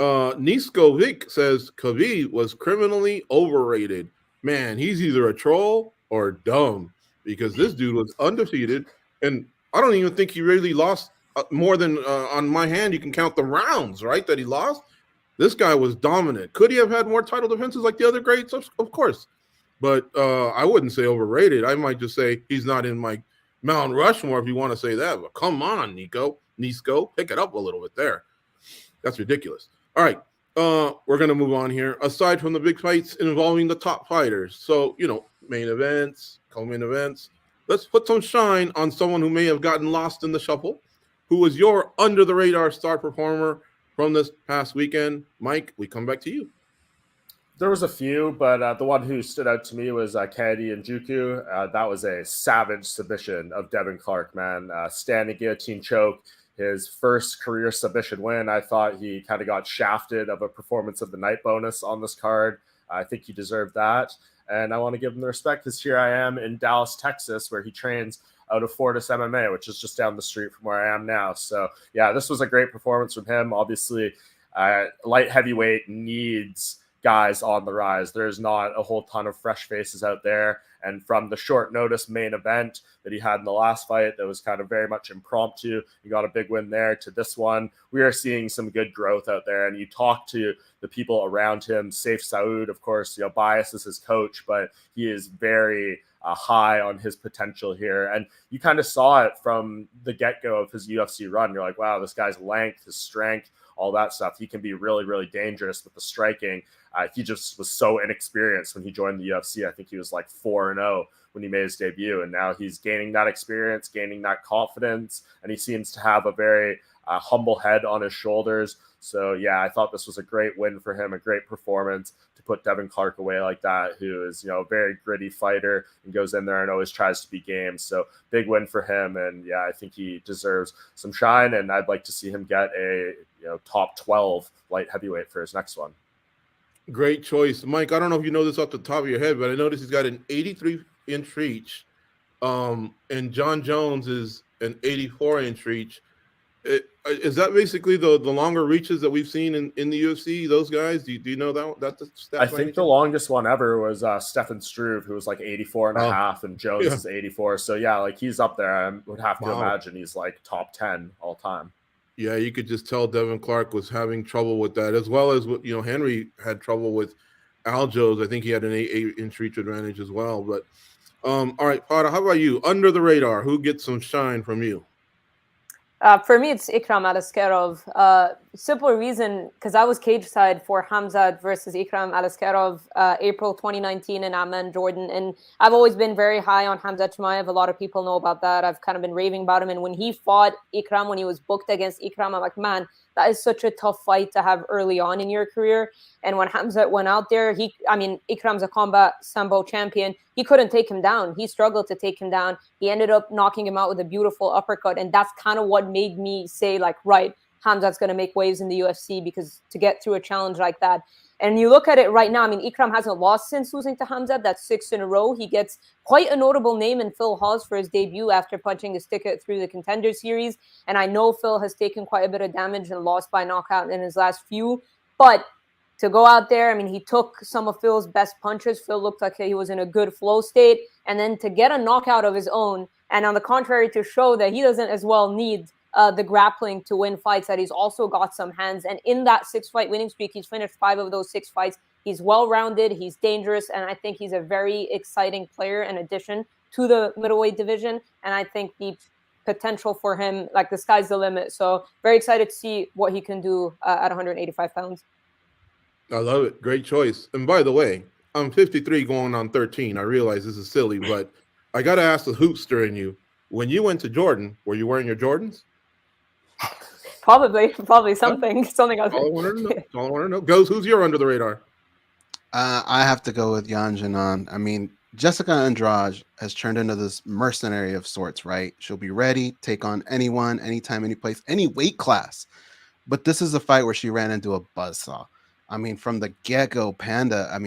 Nisko Vic says, Khabib was criminally overrated. Man, he's either a troll or dumb, because this dude was undefeated, and I don't even think he really lost more than on my hand. You can count the rounds, right, that he lost. This guy was dominant. Could he have had more title defenses like the other greats? Of course. But I wouldn't say overrated. I might just say he's not in my Mount Rushmore if you want to say that. But come on, Nisko, pick it up a little bit there. That's ridiculous. All right. We're going to move on here. Aside from the big fights involving the top fighters, so, main events, co-main events, let's put some shine on someone who may have gotten lost in the shuffle, who was your under-the-radar star performer from this past weekend. Mike, we come back to you. There was a few, but the one who stood out to me was Kennedy Njoku. That was a savage submission of Devin Clark, man. Standing guillotine choke, his first career submission win. I thought he kind of got shafted of a performance of the night bonus on this card. I think he deserved that. And I want to give him the respect because here I am in Dallas, Texas, where he trains out of Fortis MMA, which is just down the street from where I am now. So, yeah, this was a great performance from him. Obviously, light heavyweight needs guys on the rise. There's not a whole ton of fresh faces out there. And from the short notice main event that he had in the last fight, that was kind of very much impromptu, he got a big win there, to this one, we are seeing some good growth out there. And you talk to the people around him, Safe Saud, of course, Bias is his coach, but he is very high on his potential here. And you kind of saw it from the get-go of his UFC run. You're like, wow, this guy's length, his strength, all that stuff. He can be really, really dangerous with the striking. He just was so inexperienced when he joined the UFC. I think he was like 4-0 when he made his debut. And now he's gaining that experience, gaining that confidence. And he seems to have a very humble head on his shoulders. So, yeah, I thought this was a great win for him, a great performance to put Devin Clark away like that, who is, a very gritty fighter and goes in there and always tries to be game. So big win for him. And, yeah, I think he deserves some shine. And I'd like to see him get a top 12 light heavyweight for his next one. Great choice. Mike, I don't know if you know this off the top of your head, but I noticed he's got an 83-inch reach, and John Jones is an 84-inch reach. Is that basically the longer reaches that we've seen in the UFC, those guys? Do you know that? That's a stat. I think the longest one ever was Stefan Struve, who was like 84 and a half, and Jones is 84. So, yeah, like he's up there. I would have to imagine he's like top 10 all time. Yeah, you could just tell Devin Clark was having trouble with that, as well as Henry had trouble with Aljo's. I think he had an 8-inch reach advantage as well. But all right, Pada, how about you? Under the radar, who gets some shine from you? For me, it's Ikram Aliskerov. Simple reason, because I was cage side for Khamzat versus Ikram Aliskerov, April 2019 in Amman, Jordan. And I've always been very high on Khamzat Chimaev. A lot of people know about that. I've kind of been raving about him. And when he fought Ikram, when he was booked against Ikram, I'm like, man, that is such a tough fight to have early on in your career. And when Khamzat went out there, Ikram's a combat Sambo champion. He couldn't take him down. He struggled to take him down. He ended up knocking him out with a beautiful uppercut. And that's kind of what made me say, like, right, Khamzat's going to make waves in the UFC, because to get through a challenge like that. And you look at it right now, Ikram hasn't lost since losing to Khamzat. That's 6 in a row. He gets quite a notable name in Phil Hawes for his debut after punching his ticket through the Contender Series. And I know Phil has taken quite a bit of damage and lost by knockout in his last few. But to go out there, he took some of Phil's best punches. Phil looked like he was in a good flow state. And then to get a knockout of his own, and on the contrary, to show that he doesn't as well need the grappling to win fights, that he's also got some hands. And in that 6-fight winning streak, he's finished 5 of those 6 fights. He's well-rounded, he's dangerous, and I think he's a very exciting player in addition to the middleweight division. And I think the potential for him, like, the sky's the limit. So very excited to see what he can do at 185 pounds. I love it. Great choice. And by the way, I'm 53 going on 13. I realize this is silly, but I got to ask the hoopster in you. When you went to Jordan, were you wearing your Jordans? Probably something. Something else. All I want to know. Goes, who's your under the radar? I have to go with Yan Jinan. Jessica Andrade has turned into this mercenary of sorts, right? She'll be ready, take on anyone, anytime, any place, any weight class. But this is a fight where she ran into a buzzsaw. From the get-go, Panda,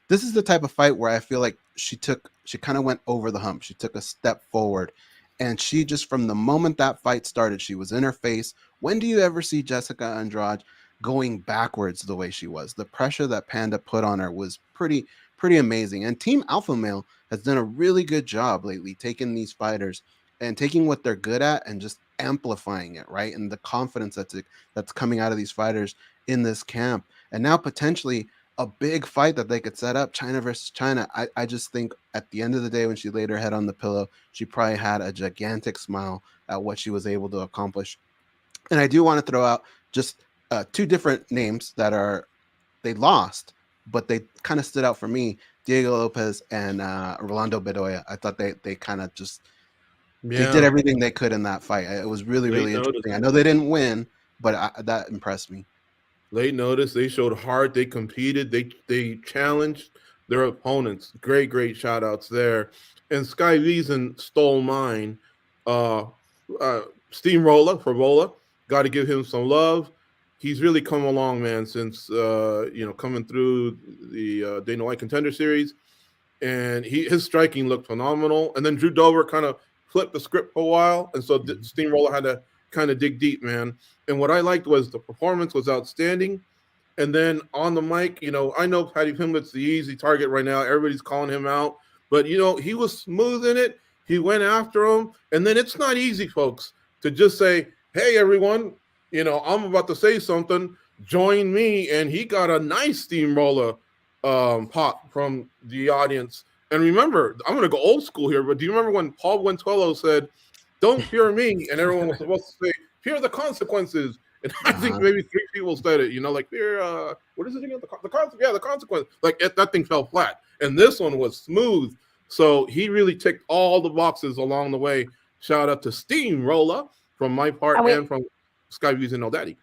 this is the type of fight where I feel like she kind of went over the hump. She took a step forward. And she just, from the moment that fight started, she was in her face. When do you ever see Jessica Andrade going backwards the way she was? The pressure that Panda put on her was pretty amazing. And Team Alpha Male has done a really good job lately, taking these fighters and taking what they're good at and just amplifying it, right? And the confidence that's coming out of these fighters in this camp. And now potentially a big fight that they could set up, China versus China. I just think at the end of the day, when she laid her head on the pillow, she probably had a gigantic smile at what she was able to accomplish. And I do want to throw out just 2 different names that they lost, but they kind of stood out for me. Diego Lopez and Rolando Bedoya. I thought they kind of just they did everything they could in that fight. It was really interesting. I know they didn't win, but that impressed me. Late notice. They showed heart. They competed. They challenged their opponents. Great shout outs there. And Sky Wiesen stole mine. Steamroller for Bola. Got to give him some love. He's really come along, man, since coming through the Dana White Contender Series, and his striking looked phenomenal. And then Drew Dober kind of flipped the script for a while, and so Steamroller had to kind of dig deep, man. And what I liked was the performance was outstanding. And then on the mic, I know Paddy Pimblett's the easy target right now. Everybody's calling him out. But, he was smooth in it. He went after him. And then it's not easy, folks, to just say, hey, everyone, I'm about to say something. Join me. And he got a nice steamroller pop from the audience. And remember, I'm going to go old school here, but do you remember when Paul Guantuelo said, don't fear me? And everyone was supposed to say, fear are the consequences. And I think maybe 3 people said it, like, fear, what is it again? The consequence. Like, that thing fell flat. And this one was smooth. So he really ticked all the boxes along the way. Shout out to Steamroller from my part and from Skyviews and No Daddy.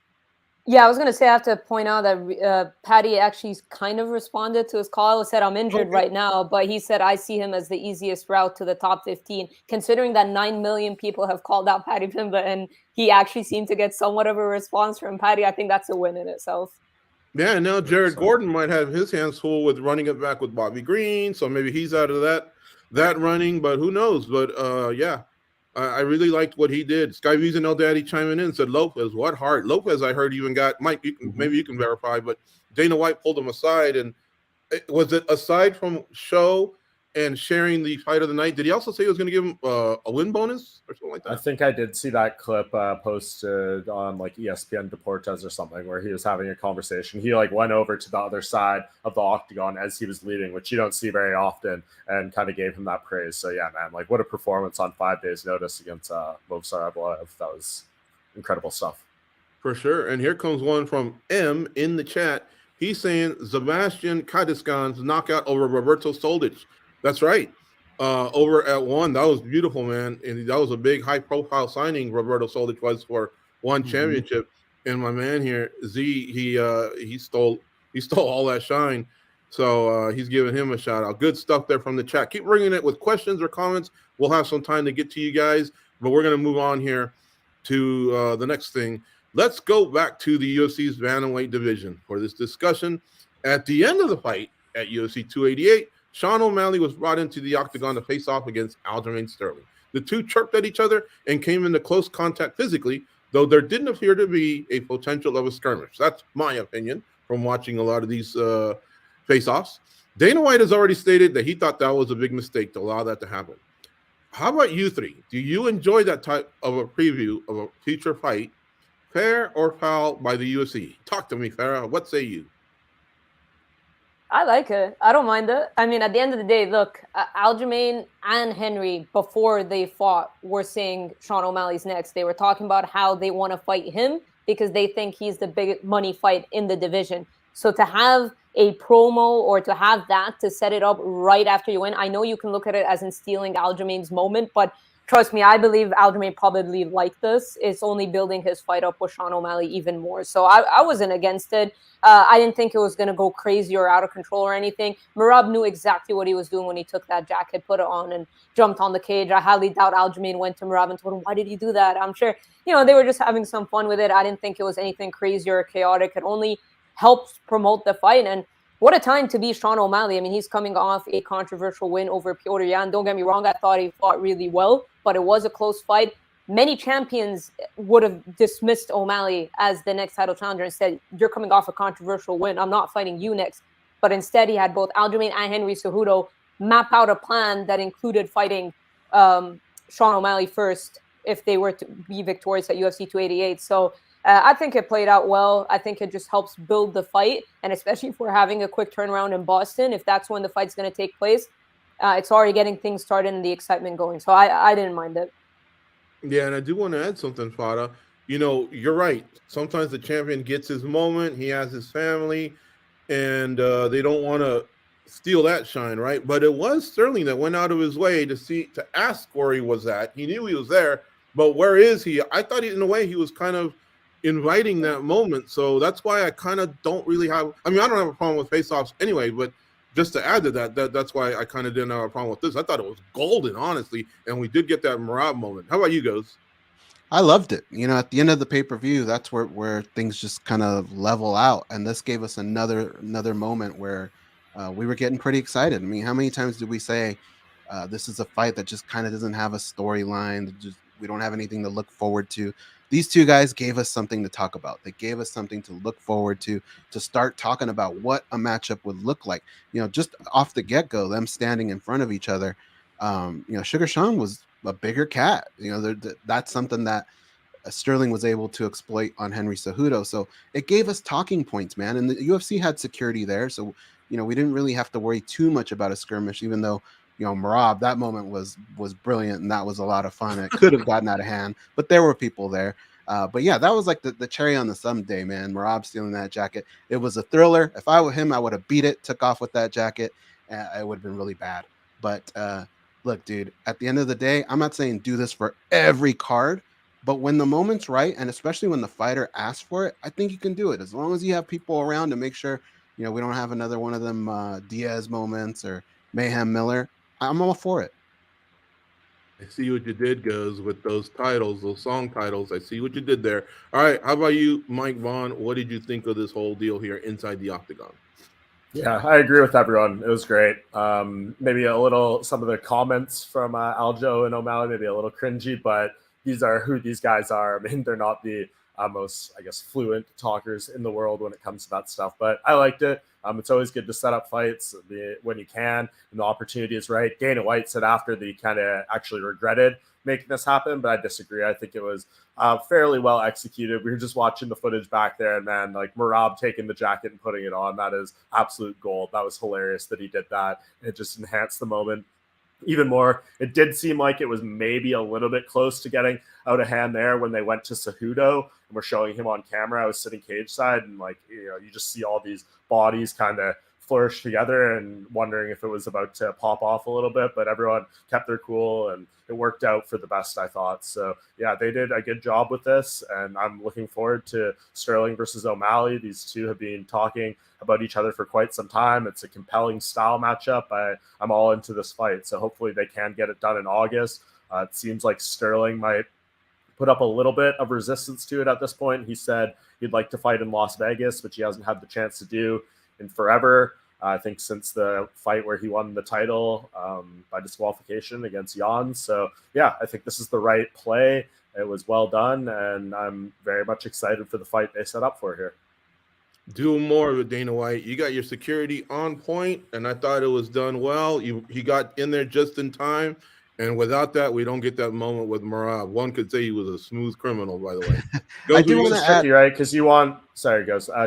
Yeah, I was going to say, I have to point out that Paddy actually kind of responded to his call. He said, I'm injured right now, but he said, I see him as the easiest route to the top 15, considering that 9 million people have called out Paddy Pimblett, and he actually seemed to get somewhat of a response from Paddy. I think that's a win in itself. Yeah, and now Jared Gordon might have his hands full with running it back with Bobby Green, so maybe he's out of that running, but who knows? But yeah. I really liked what he did. Skyviews and El Daddy chiming in said, Lopez, what heart? Lopez, I heard, even got, Mike, maybe you can verify, but Dana White pulled him aside. And was it aside from show and sharing the fight of the night? Did he also say he was going to give him a win bonus or something like that? I think I did see that clip posted on like ESPN Deportes or something where he was having a conversation. He like went over to the other side of the octagon as he was leading, which you don't see very often, and kind of gave him that praise. So yeah, man, like what a performance on 5 days notice against Movsar Evloev. That was incredible stuff. For sure. And here comes one from M in the chat. He's saying Sebastian Kadiskan's knockout over Roberto Soldic. That's right. Over at one, that was beautiful, man. And that was a big high-profile signing Roberto Soldic was for one championship. And my man here, Z, he stole all that shine. So he's giving him a shout out. Good stuff there from the chat. Keep bringing it with questions or comments. We'll have some time to get to you guys, but we're going to move on here to the next thing. Let's go back to the UFC's bantamweight division for this discussion. At the end of the fight at UFC 288, Sean O'Malley was brought into the octagon to face off against Aljamain Sterling. The two chirped at each other and came into close contact physically, though there didn't appear to be a potential of a skirmish. That's my opinion from watching a lot of these face-offs. Dana White has already stated that he thought that was a big mistake to allow that to happen. How about you three? Do you enjoy that type of a preview of a future fight, fair or foul by the UFC? Talk to me, Farah. What say you? I like it. I don't mind it. I mean, at the end of the day, look, Aljamain and Henry, before they fought, were saying Sean O'Malley's next. They were talking about how they want to fight him because they think he's the big money fight in the division. So to have a promo or to have that to set it up right after you win, I know you can look at it as in stealing Aljamain's moment, but trust me, I believe Aljamain probably liked this. It's only building his fight up with Sean O'Malley even more. So I wasn't against it. I didn't think it was going to go crazy or out of control or anything. Merab knew exactly what he was doing when he took that jacket, put it on, and jumped on the cage. I highly doubt Aljamain went to Merab and told him, why did you do that? I'm sure, they were just having some fun with it. I didn't think it was anything crazy or chaotic. It only helps promote the fight. And what a time to be Sean O'Malley. I mean, he's coming off a controversial win over Petr Yan. Don't get me wrong. I thought he fought really well, but it was a close fight. Many champions would have dismissed O'Malley as the next title challenger and said, you're coming off a controversial win. I'm not fighting you next. But instead, he had both Aljamain and Henry Cejudo map out a plan that included fighting Sean O'Malley first if they were to be victorious at UFC 288. So I think it played out well. I think it just helps build the fight. And especially if we're having a quick turnaround in Boston, if that's when the fight's going to take place, it's already getting things started and the excitement going. So I didn't mind it. Yeah, and I do want to add something, Fada. You're right. Sometimes the champion gets his moment. He has his family, and they don't want to steal that shine, right? But it was Sterling that went out of his way to ask where he was at. He knew he was there, but where is he? I thought in a way he was kind of inviting that moment. So that's why I kind of don't really have – I mean, I don't have a problem with face-offs anyway, but just to add to that's why I kind of didn't have a problem with this. I thought it was golden, honestly, and we did get that Merab moment. How about you guys? I loved it. At the end of the pay-per-view, that's where things just kind of level out, and this gave us another moment where we were getting pretty excited. I mean, how many times did we say this is a fight that just kind of doesn't have a storyline? We don't have anything to look forward to. these two guys gave us something to talk about. They gave us something to look forward to start talking about what a matchup would look like. Just off the get-go, them standing in front of each other. Sugar Sean was a bigger cat. That's something that Sterling was able to exploit on Henry Cejudo. So it gave us talking points, man. And the UFC had security there. So, we didn't really have to worry too much about a skirmish, even though, Merab, that moment was brilliant and that was a lot of fun. It could have gotten out of hand, but there were people there. But yeah, that was like the cherry on the sundae, man. Merab stealing that jacket. It was a thriller. If I were him, I would have beat it, took off with that jacket. It would have been really bad. But look, dude, at the end of the day, I'm not saying do this for every card, but when the moment's right, and especially when the fighter asks for it, I think you can do it. As long as you have people around to make sure, we don't have another one of them Diaz moments or Mayhem Miller. I'm all for it. I see what you did, Goes, with those titles, those song titles. I see what you did there. All right, how about you, Mike Vaughn? What did you think of this whole deal here inside the octagon? Yeah, I agree with everyone. It was great. Maybe some of the comments from Aljo and O'Malley, maybe a little cringy, but these are who these guys are. I mean, they're not the most, I guess, fluent talkers in the world when it comes to that stuff, but I liked it. It's always good to set up fights when you can and the opportunity is right. Dana White said after that he kind of actually regretted making this happen, but I disagree. I think it was fairly well executed. We were just watching the footage back there, and man, like Merab taking the jacket and putting it on, that is absolute gold. That was hilarious that he did that. It just enhanced the moment even more. It did seem like it was maybe a little bit close to getting out of hand there when they went to Cejudo and we're showing him on camera. I was sitting cage side, and you just see all these bodies kind of flourish together and wondering if it was about to pop off a little bit, but everyone kept their cool and it worked out for the best, I thought. So yeah, they did a good job with this, and I'm looking forward to Sterling versus O'Malley. These two have been talking about each other for quite some time. It's a compelling style matchup. I'm all into this fight, so hopefully they can get it done in August. It seems like Sterling might put up a little bit of resistance to it at this point. He said he'd like to fight in Las Vegas, which he hasn't had the chance to do in forever. I think since the fight where he won the title by disqualification against Jan. So yeah, I think this is the right play. It was well done, and I'm very much excited for the fight they set up for here. Do more with Dana White. You got your security on point, and I thought it was done well. He got in there just in time, and without that, we don't get that moment with Merab. One could say he was a smooth criminal, by the way. I do want to add, tricky, right? Because you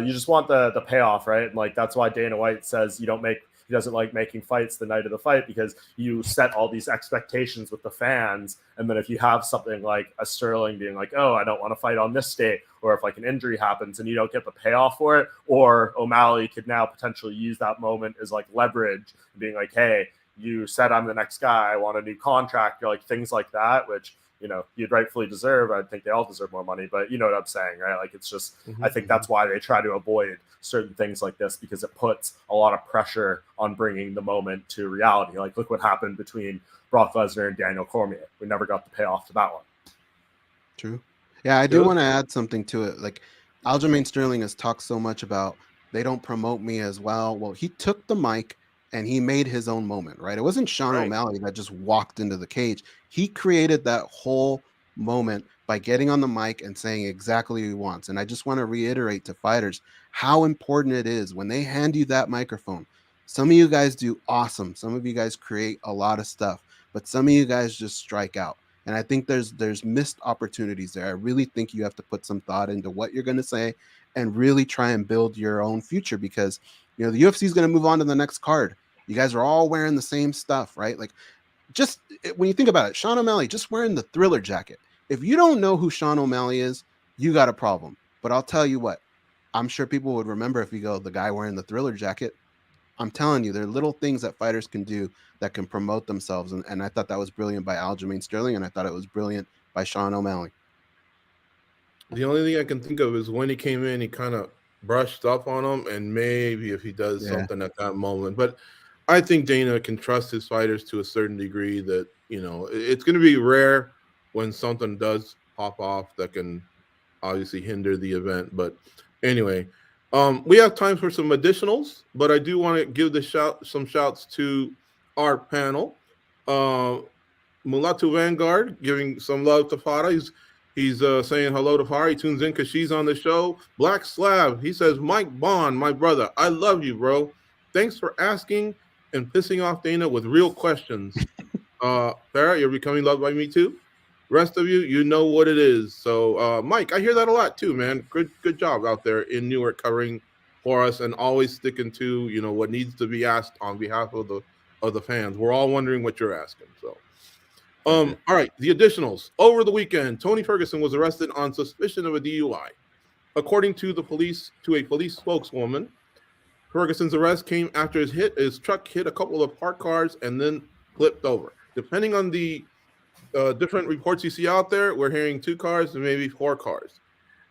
just want the payoff, right? And like that's why Dana White says he doesn't like making fights the night of the fight, because you set all these expectations with the fans, and then if you have something like a Sterling being like, oh, I don't want to fight on this day, or if like an injury happens and you don't get the payoff for it, or O'Malley could now potentially use that moment as like leverage, being like, hey, you said I'm the next guy, I want a new contract, or like things like that, which you'd rightfully deserve. I think they all deserve more money, but you know what I'm saying, right? Like it's just, I think that's why they try to avoid certain things like this, because it puts a lot of pressure on bringing the moment to reality. Like look what happened between Brock Lesnar and Daniel Cormier. We never got the payoff to that one. True. Yeah, I do want to add something to it. Like Aljamain Sterling has talked so much about they don't promote me as well. Well, he took the mic and he made his own moment, right? It wasn't Sean O'Malley that just walked into the cage. He created that whole moment by getting on the mic and saying exactly what he wants. And I just want to reiterate to fighters how important it is when they hand you that microphone. Some of you guys do awesome. Some of you guys create a lot of stuff, but some of you guys just strike out. And I think there's missed opportunities there. I really think you have to put some thought into what you're going to say and really try and build your own future, because the UFC is going to move on to the next card. You guys are all wearing the same stuff, right? Like, just when you think about it, Sean O'Malley just wearing the Thriller jacket. If you don't know who Sean O'Malley is, you got a problem. But I'll tell you what, I'm sure people would remember if you go, the guy wearing the Thriller jacket. I'm telling you, there are little things that fighters can do that can promote themselves. And I thought that was brilliant by Aljamain Sterling, and I thought it was brilliant by Sean O'Malley. The only thing I can think of is when he came in, he kind of brushed up on him, and maybe if he does something at that moment. But I think Dana can trust his fighters to a certain degree that, it's going to be rare when something does pop off that can obviously hinder the event. But anyway, we have time for some additionals, but I do want to give some shouts to our panel. Mulatu Vanguard giving some love to Farah. He's saying hello to Far. He tunes in because she's on the show. Black Slab, he says, Mike Bond, my brother, I love you, bro. Thanks for asking and pissing off Dana with real questions. Farrah, you're becoming loved by me too. Rest of you, you know what it is. So, Mike, I hear that a lot too, man. Good job out there in Newark covering for us and always sticking to what needs to be asked on behalf of the fans. We're all wondering what you're asking. So, all right, the additionals. Over the weekend, Tony Ferguson was arrested on suspicion of a DUI. According to a police spokeswoman, Ferguson's arrest came after his truck hit a couple of parked cars and then flipped over. Depending on the different reports you see out there, we're hearing 2 cars and maybe 4 cars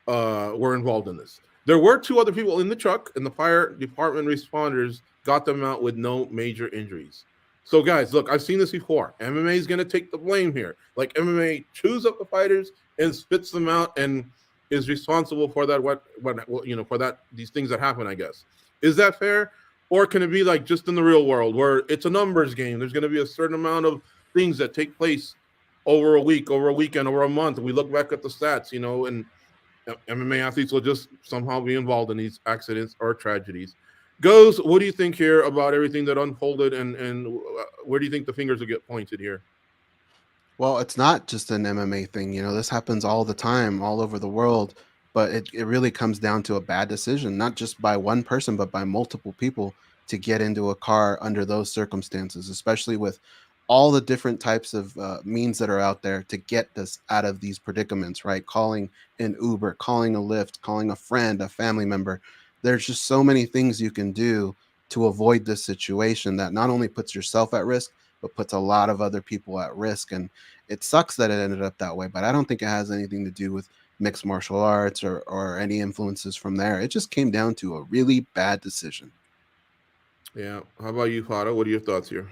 were involved in this. There were 2 other people in the truck, and the fire department responders got them out with no major injuries. So, guys, look, I've seen this before. MMA is going to take the blame here. Like, MMA chews up the fighters and spits them out and is responsible for that. For that, these things that happen, I guess. Is that fair? Or can it be like just in the real world where it's a numbers game? There's going to be a certain amount of things that take place over a week, over a weekend, over a month. We look back at the stats, and MMA athletes will just somehow be involved in these accidents or tragedies. Goes, what do you think here about everything that unfolded, and where do you think the fingers will get pointed here? Well, it's not just an MMA thing. This happens all the time, all over the world. But it really comes down to a bad decision, not just by one person, but by multiple people to get into a car under those circumstances, especially with all the different types of means that are out there to get us out of these predicaments, right? Calling an Uber, calling a Lyft, calling a friend, a family member. There's just so many things you can do to avoid this situation that not only puts yourself at risk, but puts a lot of other people at risk. And it sucks that it ended up that way, but I don't think it has anything to do with mixed martial arts or any influences from there. It just came down to a really bad decision. Yeah. How about you, Fada? What are your thoughts here?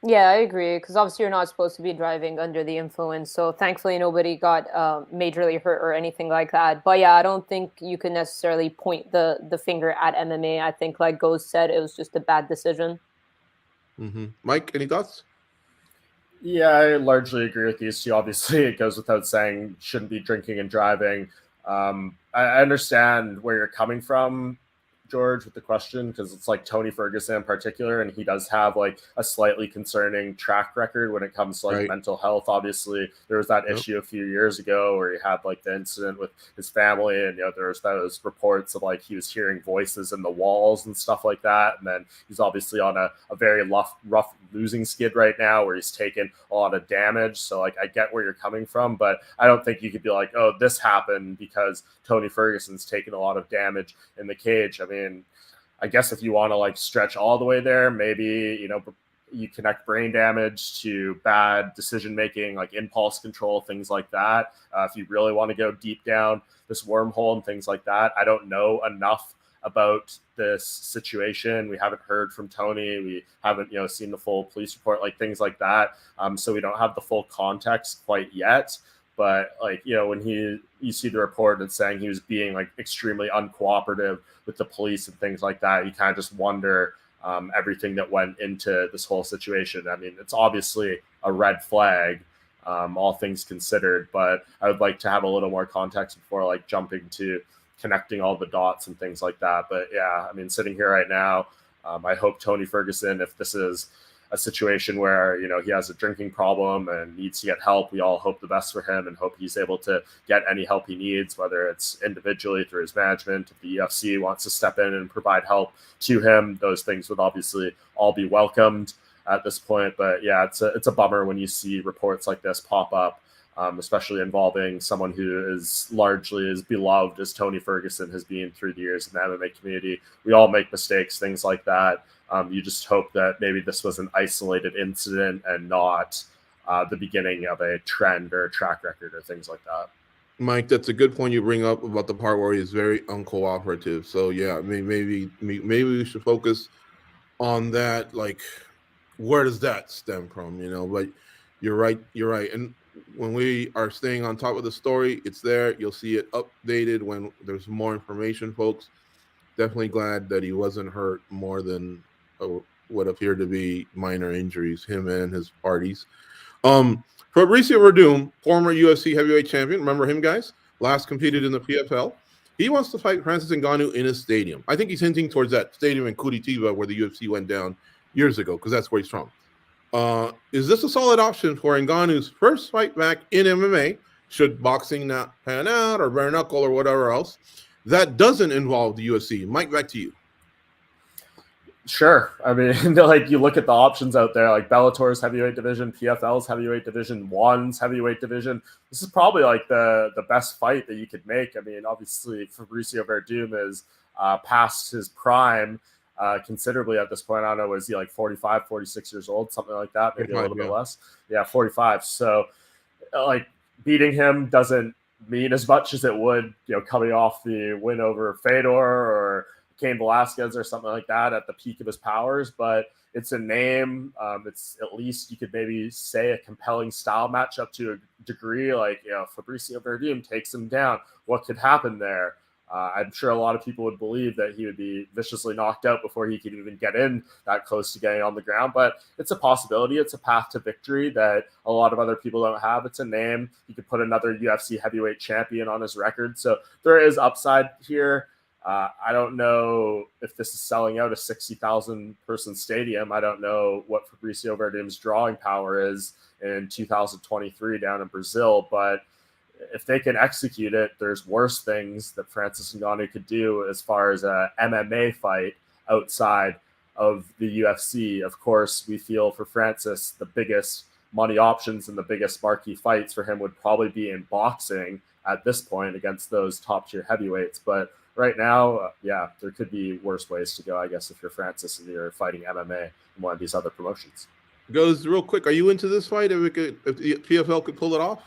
Yeah, I agree, because obviously you're not supposed to be driving under the influence. So thankfully nobody got majorly hurt or anything like that. But yeah, I don't think you can necessarily point the finger at MMA. I think, like Goz said, it was just a bad decision. Mm-hmm. Mike, any thoughts? Yeah, I largely agree with these two. Obviously, it goes without saying, shouldn't be drinking and driving. I understand where you're coming from, George, with the question, because it's like Tony Ferguson in particular, and he does have like a slightly concerning track record when it comes to like mental health. Obviously, there was that issue a few years ago where he had like the incident with his family, and there was those reports of like he was hearing voices in the walls and stuff like that. And then he's obviously on a very rough losing skid right now where he's taken a lot of damage. So like I get where you're coming from, but I don't think you could be like, oh, this happened because Tony Ferguson's taken a lot of damage in the cage. I mean, I guess if you want to like stretch all the way there, maybe, you connect brain damage to bad decision making, like impulse control, things like that. If you really want to go deep down this wormhole and things like that, I don't know enough about this situation. We haven't heard from Tony. We haven't, seen the full police report, like things like that. So we don't have the full context quite yet. But like, when you see the report and saying he was being like extremely uncooperative with the police and things like that, you kind of just wonder everything that went into this whole situation. I mean, it's obviously a red flag, all things considered, but I would like to have a little more context before like jumping to connecting all the dots and things like that. But yeah, I mean, sitting here right now, I hope Tony Ferguson, if this is a situation where, he has a drinking problem and needs to get help, we all hope the best for him and hope he's able to get any help he needs, whether it's individually through his management. If the UFC wants to step in and provide help to him, those things would obviously all be welcomed at this point. But yeah, it's a bummer when you see reports like this pop up, especially involving someone who is largely as beloved as Tony Ferguson has been through the years in the MMA community. We all make mistakes, things like that. You just hope that maybe this was an isolated incident and not the beginning of a trend or a track record or things like that. Mike, that's a good point you bring up about the part where he's very uncooperative. So yeah, maybe we should focus on that. Like, where does that stem from? But you're right. And when we are staying on top of the story, it's there. You'll see it updated when there's more information, folks. Definitely glad that he wasn't hurt more than what appeared to be minor injuries, him and his parties. Fabricio Verdum, former UFC heavyweight champion, remember him, guys? Last competed in the PFL. He wants to fight Francis Ngannou in his stadium. I think he's hinting towards that stadium in Curitiba where the UFC went down years ago, because that's where he's from. Is this a solid option for Ngannou's first fight back in MMA, should boxing not pan out or bare knuckle or whatever else, that doesn't involve the UFC? Mike, back to you. Sure. I mean, like, you look at the options out there, like Bellator's heavyweight division, PFL's heavyweight division, ONE's heavyweight division. This is probably like the best fight that you could make. I mean, obviously, Fabricio Verdum is past his prime considerably at this point. I don't know, is he like 45, 46 years old, something like that, maybe a little bit less? Yeah, 45. So, like, beating him doesn't mean as much as it would, coming off the win over Fedor or Cain Velasquez or something like that at the peak of his powers, but it's a name. It's at least, you could maybe say, a compelling style matchup to a degree. Like, Fabricio Verdum takes him down. What could happen there? I'm sure a lot of people would believe that he would be viciously knocked out before he could even get in that close to getting on the ground, but it's a possibility. It's a path to victory that a lot of other people don't have. It's a name. You could put another UFC heavyweight champion on his record. So there is upside here. I don't know if this is selling out a 60,000 person stadium. I don't know what Fabricio Verdum's drawing power is in 2023 down in Brazil, but if they can execute it, there's worse things that Francis Ngannou could do as far as a MMA fight outside of the UFC. Of course, we feel for Francis, the biggest money options and the biggest marquee fights for him would probably be in boxing at this point against those top tier heavyweights. But right now, there could be worse ways to go, I guess, if you're Francis and you're fighting MMA in one of these other promotions. Goes real quick. Are you into this fight? If the PFL could pull it off?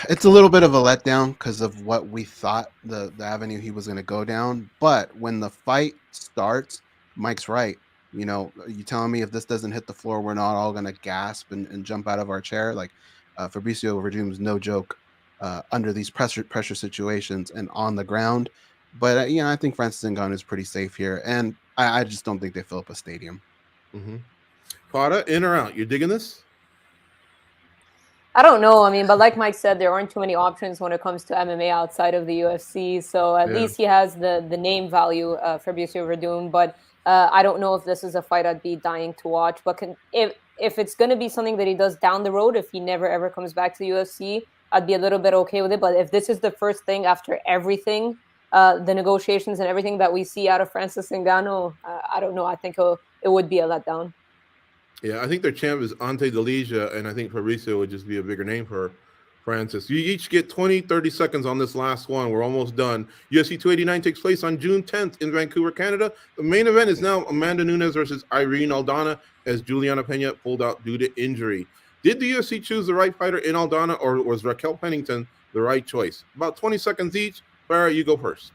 It's a little bit of a letdown because of what we thought the avenue he was going to go down. But when the fight starts, Mike's right. You telling me if this doesn't hit the floor, we're not all going to gasp and jump out of our chair? Like, Fabricio Verdum is no joke under these pressure situations and on the ground. But I think Francis Ngannou is pretty safe here, and I just don't think they fill up a stadium. Fada, in or out? You digging this? I don't know. I mean, but like Mike said, there aren't too many options when it comes to MMA outside of the UFC. So at least he has the name value, Fabricio Verdum. But I don't know if this is a fight I'd be dying to watch. But if it's going to be something that he does down the road, if he never ever comes back to the UFC, I'd be a little bit okay with it. But if this is the first thing after everything, the negotiations and everything that we see out of Francis Ngannou, I don't know. I think it would be a letdown. Yeah, I think their champ is Ante Delija, and I think Fabricio would just be a bigger name for Francis. You each get 20, 30 seconds on this last one. We're almost done. UFC 289 takes place on June 10th in Vancouver, Canada. The main event is now Amanda Nunes versus Irene Aldana, as Juliana Pena pulled out due to injury. Did the UFC choose the right fighter in Aldana, or was Raquel Pennington the right choice? About 20 seconds each. Farah, you go first.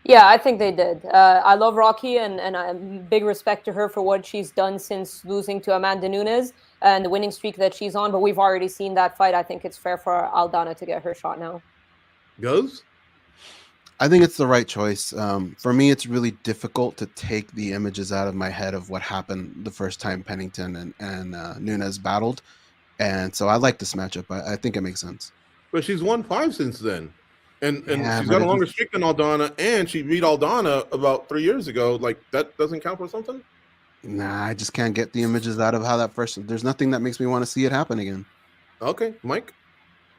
Yeah, I think they did. I love Rocky, and I big respect to her for what she's done since losing to Amanda Nunes and the winning streak that she's on. But we've already seen that fight. I think it's fair for Aldana to get her shot now. Goes? I think it's the right choice. For me, it's really difficult to take the images out of my head of what happened the first time Pennington and Nunes battled. And so I like this matchup. I think it makes sense. But she's won 5 since then. And she's got a longer streak than Aldana, and she beat Aldana about 3 years ago. Like, that doesn't count for something? Nah, I just can't get the images out of how that first... There's nothing that makes me want to see it happen again. Okay, Mike?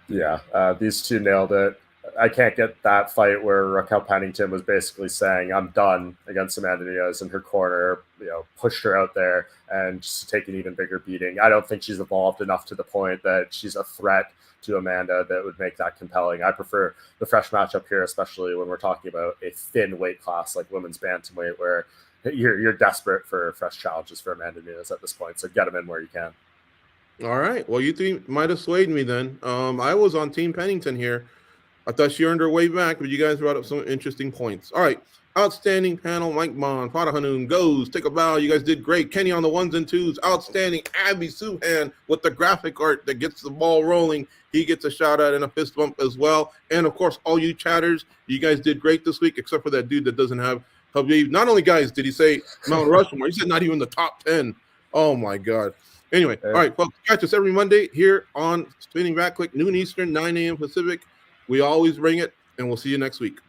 Yeah, these two nailed it. I can't get that fight where Raquel Pennington was basically saying, I'm done against Amanda Nunes in her corner, pushed her out there and just take an even bigger beating. I don't think she's evolved enough to the point that she's a threat to Amanda that would make that compelling. I prefer the fresh matchup here, especially when we're talking about a thin weight class like women's bantamweight, where you're desperate for fresh challenges for Amanda Nunes at this point. So get them in where you can. All right. Well, you three might have swayed me then. I was on Team Pennington here. I thought she earned her way back, but you guys brought up some interesting points. All right. Outstanding panel. Mike Bond, Fada Hanoun goes. Take a bow. You guys did great. Kenny on the 1s and 2s. Outstanding. Abby Suhan with the graphic art that gets the ball rolling. He gets a shout out and a fist bump as well. And of course, all you chatters, you guys did great this week, except for that dude that doesn't have Habib. Not only, guys, did he say Mount Rushmore, he said not even the top 10. Oh my God. Anyway, all right, folks, catch us every Monday here on Spinning Back Clique, noon Eastern, 9 a.m. Pacific. We always bring it, and we'll see you next week.